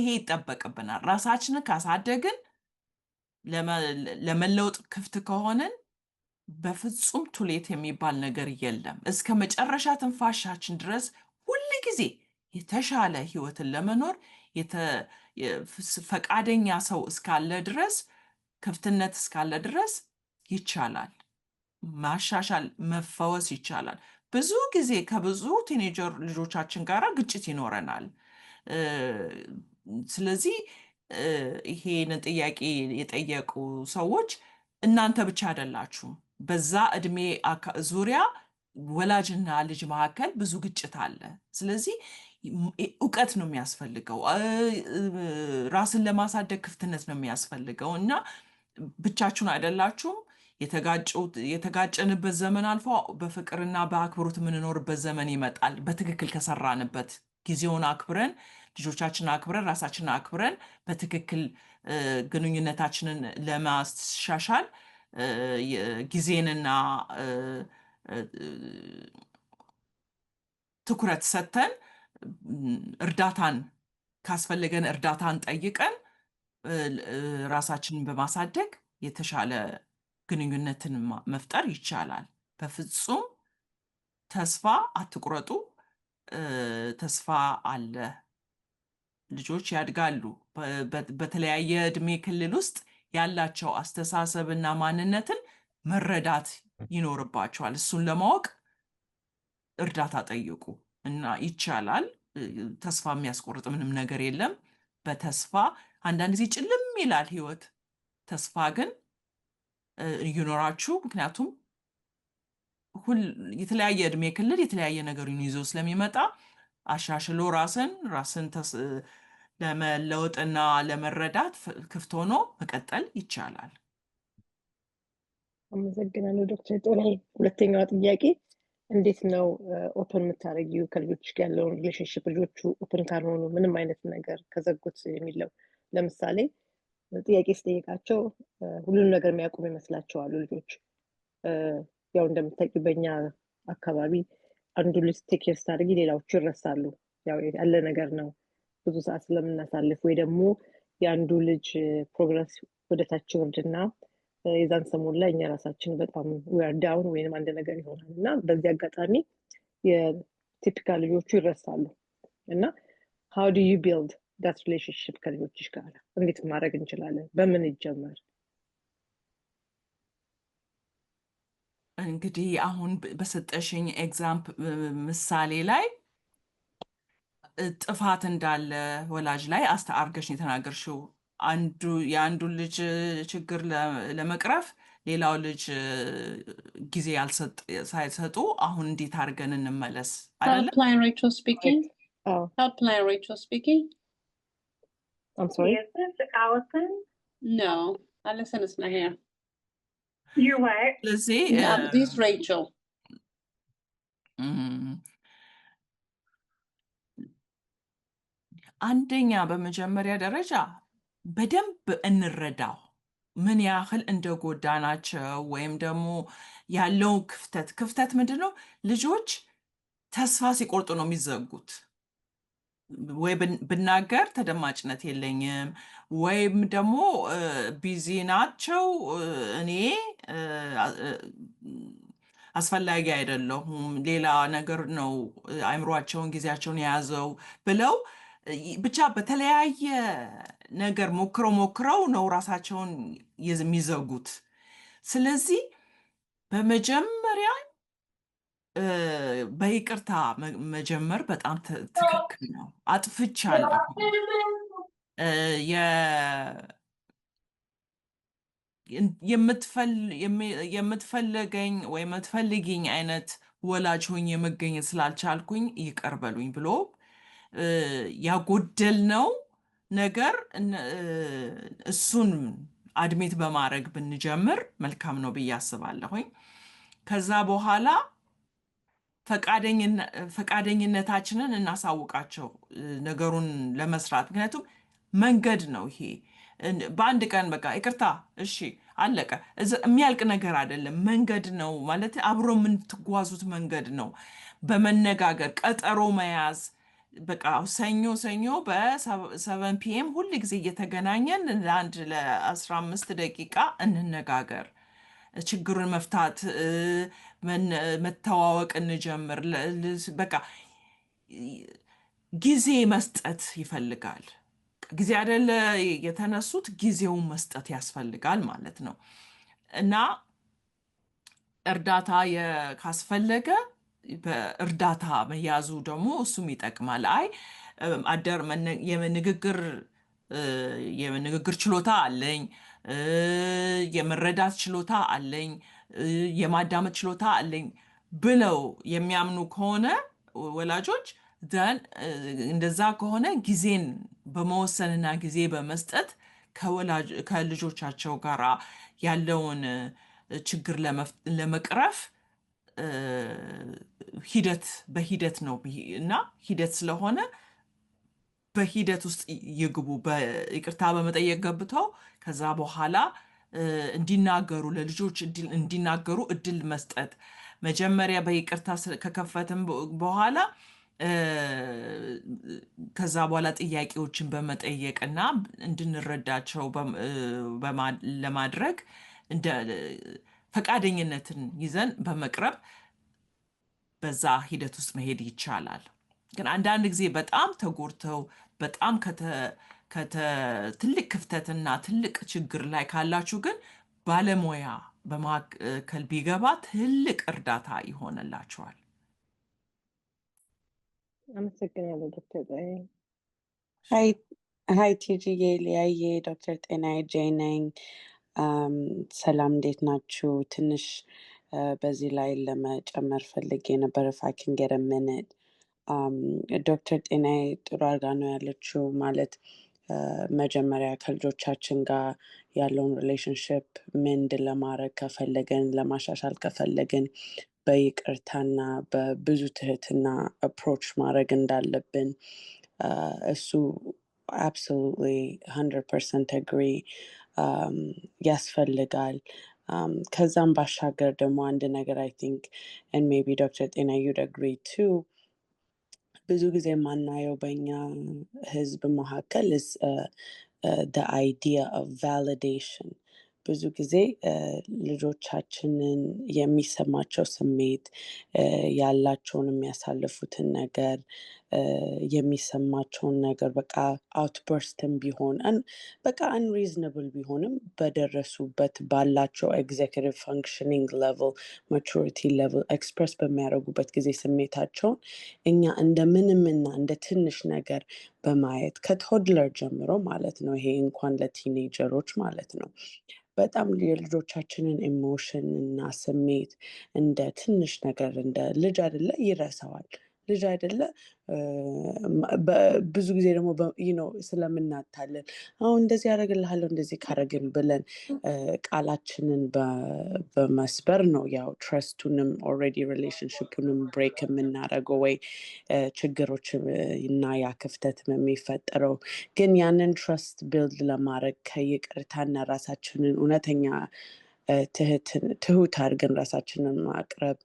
ይጠበቅብናል። ራሳችንን ካሳደግን ለመለወጥ ክፍት ከሆንን በፍጹም ቱሌት የሚባል ነገር የለም። እስከ መጨረሻ ትንፋሻችን ድረስ ሁል ጊዜ የተሻለ ህይወትን ለመኖር ፈቃደኛ ሰው እስካለ ድረስ፣ ክፍትነት እስካለ ድረስ ይቻላል። ማሻሻል፣ መፈወስ ይቻላል። ብዙ ጊዜ ከብዙ ቲኔጀር ልጆቻችን ጋር ግጭት ይኖረናል። ስለዚህ ይሄንን ጥያቄ የጠየቁ ሰዎች እናንተ ብቻ አይደላችሁም። በዛ እድሜ ዙሪያ ወላጅና ልጅ መካከል ብዙ ግጭት አለ። ስለዚህ እውቀት ነው የሚያስፈልገው። ራስን ለማሳደግ ክፍትነት ነው የሚያስፈልገው እና ብቻችሁን አይደላችሁም። የተጋጨንበት ዘመን አልፎ በፍቅርና በአክብሮት የምንኖርበት ዘመን ይመጣል። በትክክል ከሰራንበት ጊዜውን አክብረን፣ ልጆቻችንን አክብረን፣ ራሳችንን አክብረን በትክክል ግንኙነታችንን ለማሻሻል ጊዜንና ትኩረት ሰጥተን እርዳታን ካስፈለገን እርዳታን ጠይቀን ራሳችንን በማሳደግ የተሻለ ግንኙነትን መፍጠር ይቻላል። በፍጹም ተስፋ አትቁረጡ። ተስፋ አለ። ልጆች ያድጋሉ። በተለያየ እድሜ ክልል ውስጥ ያላቸው አስተሳሰብና ማንነትን መረዳት ይኖርባቸዋል። እሱን ለማወቅ እርዳታ ጠይቁ እና ይቻላል። ተስፋ የሚያስቆርጥ ምንም ነገር የለም። በተስፋ አንዳንድ ጊዜ ጭልም ይላል ህይወት። ተስፋ ግን ይኖራችሁ። ምክንያቱም የተለያየ እድሜ ክልል የተለያየ ነገሩን ይዞ ስለሚመጣ አሻሽሎ ራስን ለመለወጥና ለመረዳት ክፍት ሆኖ መቀጠል ይቻላል። አመሰግናለሁ ዶክተር ጦላይ። ሁለተኛዋ ጥያቄ እንዴት ነው ኦፕን የምታደርጊው ከልጆች ጋር ያለውን ሪሌሽንሽፕ? ልጆቹ ኦፕን ካልሆኑ ምንም አይነት ነገር ከዘጉት የሚለው ለምሳሌ ጥያቄ ስጠይቃቸው ሁሉንም ነገር የሚያውቁም ይመስላቸዋሉ ልጆች። ያው እንደምታውቂው በእኛ አካባቢ አንዱ ልጅ ቴክ ኬር ስታደርጊ ሌላዎቹ ይረሳሉ። ያው ያለ ነገር ነው። ብዙ ሰዓት ስለምናሳልፍ ወይ ደግሞ የአንዱ ልጅ ፕሮግረስ ወደታች ይወርድና የዛን ሰሞን ላይ እኛ ራሳችን በጣም ዌር ዳውን ወይንም አንድ ነገር ይሆናል እና በዚህ አጋጣሚ የቲፒካል ልጆቹ ይረሳሉ እና how do you build that relationship ከልጆችሽ ጋር እንዴት ማድረግ እንችላለን? በምን ይጀመር? እንግዲህ አሁን በሰጠሽኝ ምሳሌ ላይ ጥፋት እንዳለ ወላጅ ላይ አስተአርገሽ የተናገርሽው የአንዱ ልጅ ችግር ለመቅረፍ ሌላው ልጅ ጊዜ ሳይሰጡ አሁን እንዴት አድርገን እንመለስ አይደለ? Helpline Rachel speaking. Oh, Helpline Rachel speaking. I'm sorry. Is this Allison? No, Allison is not here. You're what? ስለዚህ No, this is Rachel. አንደኛ በመጀመሪያ ደረጃ በደንብ እንረዳው ምን ያህል እንደጎዳናቸው ወይም ደግሞ ያለው ክፍተት ምንድን ነው? ልጆች ተስፋ ሲቆርጡ ነው የሚዘጉት። ወይ ብናገር ተደማጭነት የለኝም ወይም ደግሞ ቢዚ ናቸው፣ እኔ አስፈላጊ አይደለሁም፣ ሌላ ነገር ነው አእምሯቸውን ጊዜያቸውን የያዘው ብለው ብቻ በተለያየ ነገር ሞክረው ነው ራሳቸውን የሚዘጉት። ስለዚህ በመጀመሪያ በይቅርታ መጀመር በጣም ትክክል ነው። አጥፍቻለሁ፣ የምትፈልገኝ ወይ የምትፈልጊኝ አይነት ወላጅ ሆኜ መገኘት ስላልቻልኩኝ ይቅር በሉኝ ብሎ ያጎደልነው ነገር እሱን አድሜት በማድረግ ብንጀምር መልካም ነው ብዬ አስባለሁኝ። ከዛ በኋላ ፈቃደኝነታችንን እናሳውቃቸው ነገሩን ለመስራት። ምክንያቱም መንገድ ነው ይሄ። በአንድ ቀን በቃ ይቅርታ እሺ አለቀ የሚያልቅ ነገር አይደለም። መንገድ ነው ማለት አብሮ የምትጓዙት መንገድ ነው። በመነጋገር ቀጠሮ መያዝ፣ በቃ ሰኞ በ7 ፒኤም ሁል ጊዜ እየተገናኘን ለአንድ ለ15 ደቂቃ እንነጋገር፣ ችግሩን መፍታት መተዋወቅ እንጀምር። በቃ ጊዜ መስጠት ይፈልጋል። ጊዜ አይደለ የተነሱት፣ ጊዜውን መስጠት ያስፈልጋል ማለት ነው። እና እርዳታ ካስፈለገ በእርዳታ መያዙ ደግሞ እሱም ይጠቅማል። አይ አደር የንግግር ችሎታ አለኝ፣ የመረዳት ችሎታ አለኝ፣ የማዳመጥ ችሎታ አለኝ ብለው የሚያምኑ ከሆነ ወላጆች ደን እንደዛ ከሆነ ጊዜን በመወሰንና ጊዜ በመስጠት ከልጆቻቸው ጋር ያለውን ችግር ለመቅረፍ በሂደት ነው እና ሂደት ስለሆነ በሂደት ውስጥ ይግቡ። በይቅርታ በመጠየቅ ገብተው ከዛ በኋላ እንዲናገሩ ለልጆች እንዲናገሩ እድል መስጠት። መጀመሪያ በይቅርታ ከከፈትም በኋላ ከዛ በኋላ ጥያቄዎችን በመጠየቅና እንድንረዳቸው ለማድረግ ፈቃደኝነትን ይዘን በመቅረብ በዛ ሂደት ውስጥ መሄድ ይቻላል። ግን አንዳንድ ጊዜ በጣም ተጎድተው በጣም ትልቅ ክፍተትና ትልቅ ችግር ላይ ካላችሁ ግን ባለሙያ በመካከል ቢገባ ትልቅ እርዳታ ይሆንላችኋል። አመሰግናለሁ ዶክተር ጸደይ። ሀይ ቲጂዬ፣ ሊያዬ፣ ዶክተር ጤናዬ ጄ ነኝ። ሰላም እንዴት ናችሁ? ትንሽ በዚህ ላይ ለመጨመር ፈልጌ ነበር። ፋኪን ጌት ሚኒት። ዶክተር ጤናዬ ጥሩ አድርጋ ነው ያለችው። ማለት መጀመሪያ ከልጆቻችን ጋር ያለውን ሪሌሽንሽፕ ምንድ ለማድረግ ከፈለግን ለማሻሻል ከፈለግን በይቅርታና በብዙ ትህትና አፕሮች ማድረግ እንዳለብን እሱ አብሶሉትሊ 100% አግሪ ያስፈልጋል። ከዛም ባሻገር ደግሞ አንድ ነገር አይ ቲንክ and maybe ዶክተር ጤና you'd agree too ብዙ ጊዜ የማናየው በኛ ህዝብ መካከል is the idea of validation። ብዙ ጊዜ ልጆቻችንን የሚሰማቸው ስሜት ያላቸውን የሚያሳልፉትን ነገር የሚሰማቸውን ነገር በቃ አውትበርስትም ቢሆን በቃ አንሪዝነብል ቢሆንም በደረሱበት ባላቸው ኤግዜኪቲቭ ፋንክሽኒንግ ሌቭል ማቹሪቲ ሌቭል ኤክስፕረስ በሚያደርጉበት ጊዜ ስሜታቸውን እኛ እንደ ምንምና እንደ ትንሽ ነገር በማየት ከቶድለር ጀምሮ ማለት ነው። ይሄ እንኳን ለቲኔጀሮች ማለት ነው። በጣም የልጆቻችንን ኢሞሽን እና ስሜት እንደ ትንሽ ነገር እንደ ልጅ አይደለ ይረሳዋል። ልጅ አይደለ ብዙ ጊዜ ደግሞ ስለምናታለን አሁን እንደዚህ ያደርግልሃለሁ እንደዚህ ካረግን ብለን ቃላችንን በመስበር ነው ያው ትረስቱንም ኦልሬዲ ሪሌሽንሽፑንም ብሬክ የምናደርገው ወይ ችግሮች እና ያ ክፍተትም የሚፈጠረው። ግን ያንን ትረስት ቢልድ ለማድረግ ከይቅርታና ራሳችንን እውነተኛ ትሁት አድርገን ራሳችንን ማቅረብ፣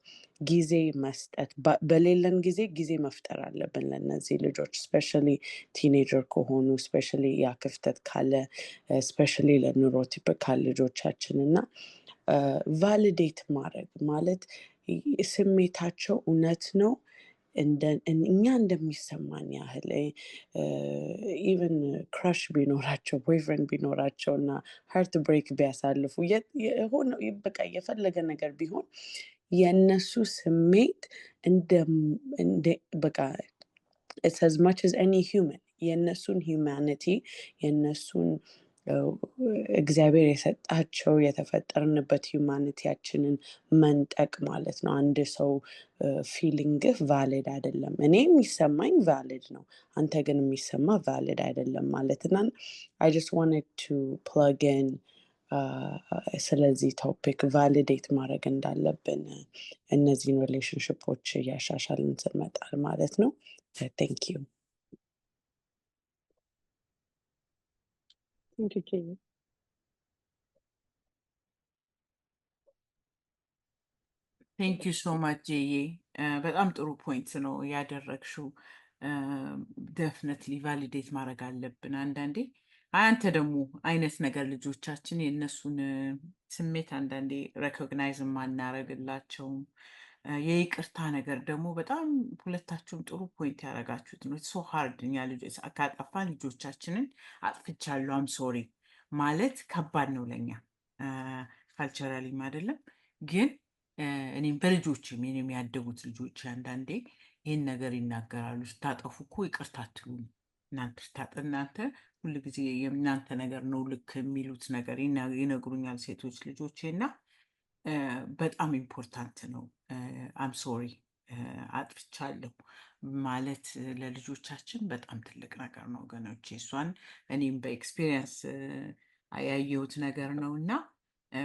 ጊዜ መስጠት፣ በሌለን ጊዜ መፍጠር አለብን ለእነዚህ ልጆች ስፔሻሊ ቲኔጀር ከሆኑ ስፔሻሊ ያ ክፍተት ካለ ስፔሻሊ ለኒውሮቲፒካል ልጆቻችን እና ቫሊዴት ማድረግ ማለት ስሜታቸው እውነት ነው እኛ እንደሚሰማን ያህል ኢቨን ክራሽ ቢኖራቸው ቦይፍሬንድ ቢኖራቸው እና ሃርት ብሬክ ቢያሳልፉ በቃ የፈለገ ነገር ቢሆን የእነሱ ስሜት በቃ it's as much as any human የእነሱን ሂውማኒቲ የእነሱን እግዚአብሔር የሰጣቸው የተፈጠርንበት ሂውማኒቲያችንን መንጠቅ ማለት ነው። አንድ ሰው ፊሊንግህ ቫሊድ አይደለም፣ እኔ የሚሰማኝ ቫሊድ ነው፣ አንተ ግን የሚሰማ ቫሊድ አይደለም ማለትና I just wanted to plug in ስለዚህ ቶፒክ ቫሊዴት ማድረግ እንዳለብን እነዚህን ሪሌሽንሽፖች እያሻሻልን ስንመጣል ማለት ነው። Thank you. Thank you, Jay. ቴንክ ዩ ሶ ማች ጄዬ። በጣም ጥሩ ፖይንት ነው ያደረግሽው። ደፍነትሊ ቫሊዴት ማድረግ አለብን። አንዳንዴ አንተ ደግሞ አይነት ነገር ልጆቻችን የእነሱን ስሜት አንዳንዴ ሬኮግናይዝ ማናረግላቸውም። የይቅርታ ነገር ደግሞ በጣም ሁለታችሁም ጥሩ ፖይንት ያደረጋችሁት ነው። ሶ ሃርድ እኛ ልጆች ካጠፋን ልጆቻችንን አጥፍቻለሁ አም ሶሪ ማለት ከባድ ነው ለኛ ካልቸራሊም አይደለም ግን እኔም በልጆችም እኔም ያደጉት ልጆች አንዳንዴ ይህን ነገር ይናገራሉ። ስታጠፉ እኮ ይቅርታ አትሉም እናንተ ሁሉ ጊዜ የእናንተ ነገር ነው ልክ የሚሉት ነገር ይነግሩኛል ሴቶች ልጆቼ እና በጣም ኢምፖርታንት ነው። አም ሶሪ አጥፍቻለሁ ማለት ለልጆቻችን በጣም ትልቅ ነገር ነው ወገኖቼ። እሷን እኔም በኤክስፒሪየንስ ያየሁት ነገር ነው እና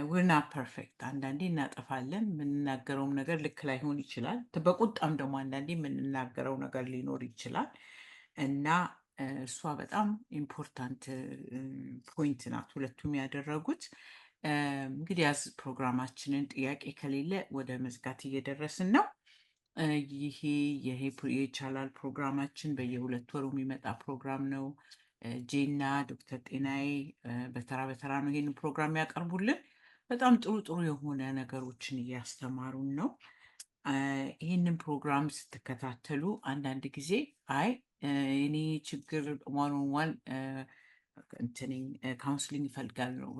ዊርና ፐርፌክት አንዳንዴ እናጠፋለን። የምንናገረውም ነገር ልክ ላይሆን ይችላል። በቁጣም ደግሞ አንዳንዴ የምንናገረው ነገር ሊኖር ይችላል እና እሷ በጣም ኢምፖርታንት ፖይንት ናት ሁለቱም ያደረጉት። እንግዲህ ያዝ ፕሮግራማችንን ጥያቄ ከሌለ ወደ መዝጋት እየደረስን ነው። ይሄ የቻናል ፕሮግራማችን በየ2 ወሩ የሚመጣ ፕሮግራም ነው። ጄና ዶክተር ጤናዬ በተራ በተራ ነው ይህንን ፕሮግራም ያቀርቡልን። በጣም ጥሩ ጥሩ የሆነ ነገሮችን እያስተማሩን ነው። ይህንን ፕሮግራም ስትከታተሉ አንዳንድ ጊዜ አይ እኔ ችግር ዋን ካውንስሊንግ እፈልጋለሁ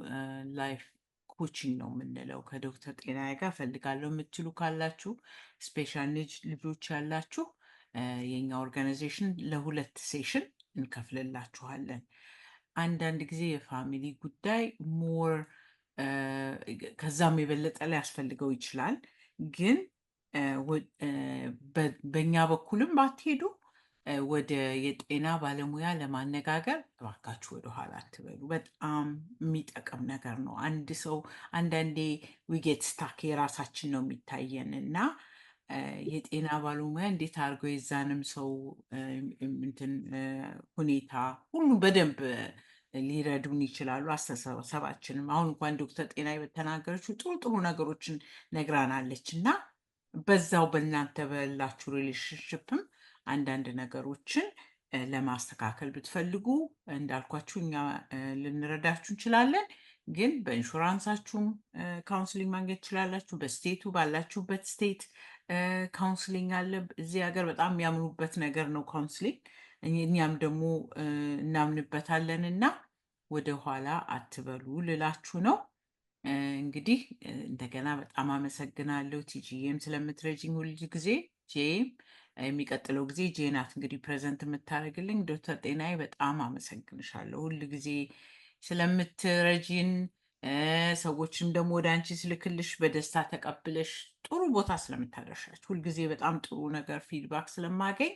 ላይፍ ኮቺንግ ነው የምንለው ከዶክተር ጤናዬ ጋር እፈልጋለሁ የምትሉ ካላችሁ ስፔሻል ልጆች ያላችሁ የኛ ኦርጋናይዜሽን ለ2 ሴሽን እንከፍልላችኋለን። አንዳንድ ጊዜ የፋሚሊ ጉዳይ ሞር ከዛም የበለጠ ሊያስፈልገው ይችላል። ግን በእኛ በኩልም ባትሄዱ ወደ የጤና ባለሙያ ለማነጋገር እባካችሁ ወደኋላ አትበሉ። በጣም የሚጠቅም ነገር ነው። አንድ ሰው አንዳንዴ ዊጌት ስታክ የራሳችን ነው የሚታየን እና የጤና ባለሙያ እንዴት አድርገው የዛንም ሰው ሁኔታ ሁሉ በደንብ ሊረዱን ይችላሉ። አስተሳሰባችንም አሁን እንኳን ዶክተር ጤናዬ በተናገረችው ጥሩ ጥሩ ነገሮችን ነግራናለች እና በዛው በእናንተ በላችሁ ሪሌሽንሽፕም አንዳንድ ነገሮችን ለማስተካከል ብትፈልጉ እንዳልኳችሁ እኛ ልንረዳችሁ እንችላለን። ግን በኢንሹራንሳችሁም ካውንስሊንግ ማግኘት ትችላላችሁ። በስቴቱ ባላችሁበት ስቴት ካውንስሊንግ አለ። እዚህ ሀገር በጣም የሚያምኑበት ነገር ነው ካውንስሊንግ። እኛም ደግሞ እናምንበታለን እና ወደኋላ አትበሉ ልላችሁ ነው። እንግዲህ እንደገና በጣም አመሰግናለሁ ቲጂዬም ስለምትረጂኝ ሁል ጊዜ። ጄም የሚቀጥለው ጊዜ ጄናት እንግዲህ ፕሬዘንት የምታደርግልኝ። ዶክተር ጤናዬ በጣም አመሰግንሻለሁ ሁል ጊዜ ስለምትረጂን፣ ሰዎችም ደግሞ ወደ አንቺ ስልክልሽ በደስታ ተቀብለሽ ጥሩ ቦታ ስለምታደርሻች ሁልጊዜ በጣም ጥሩ ነገር ፊድባክ ስለማገኝ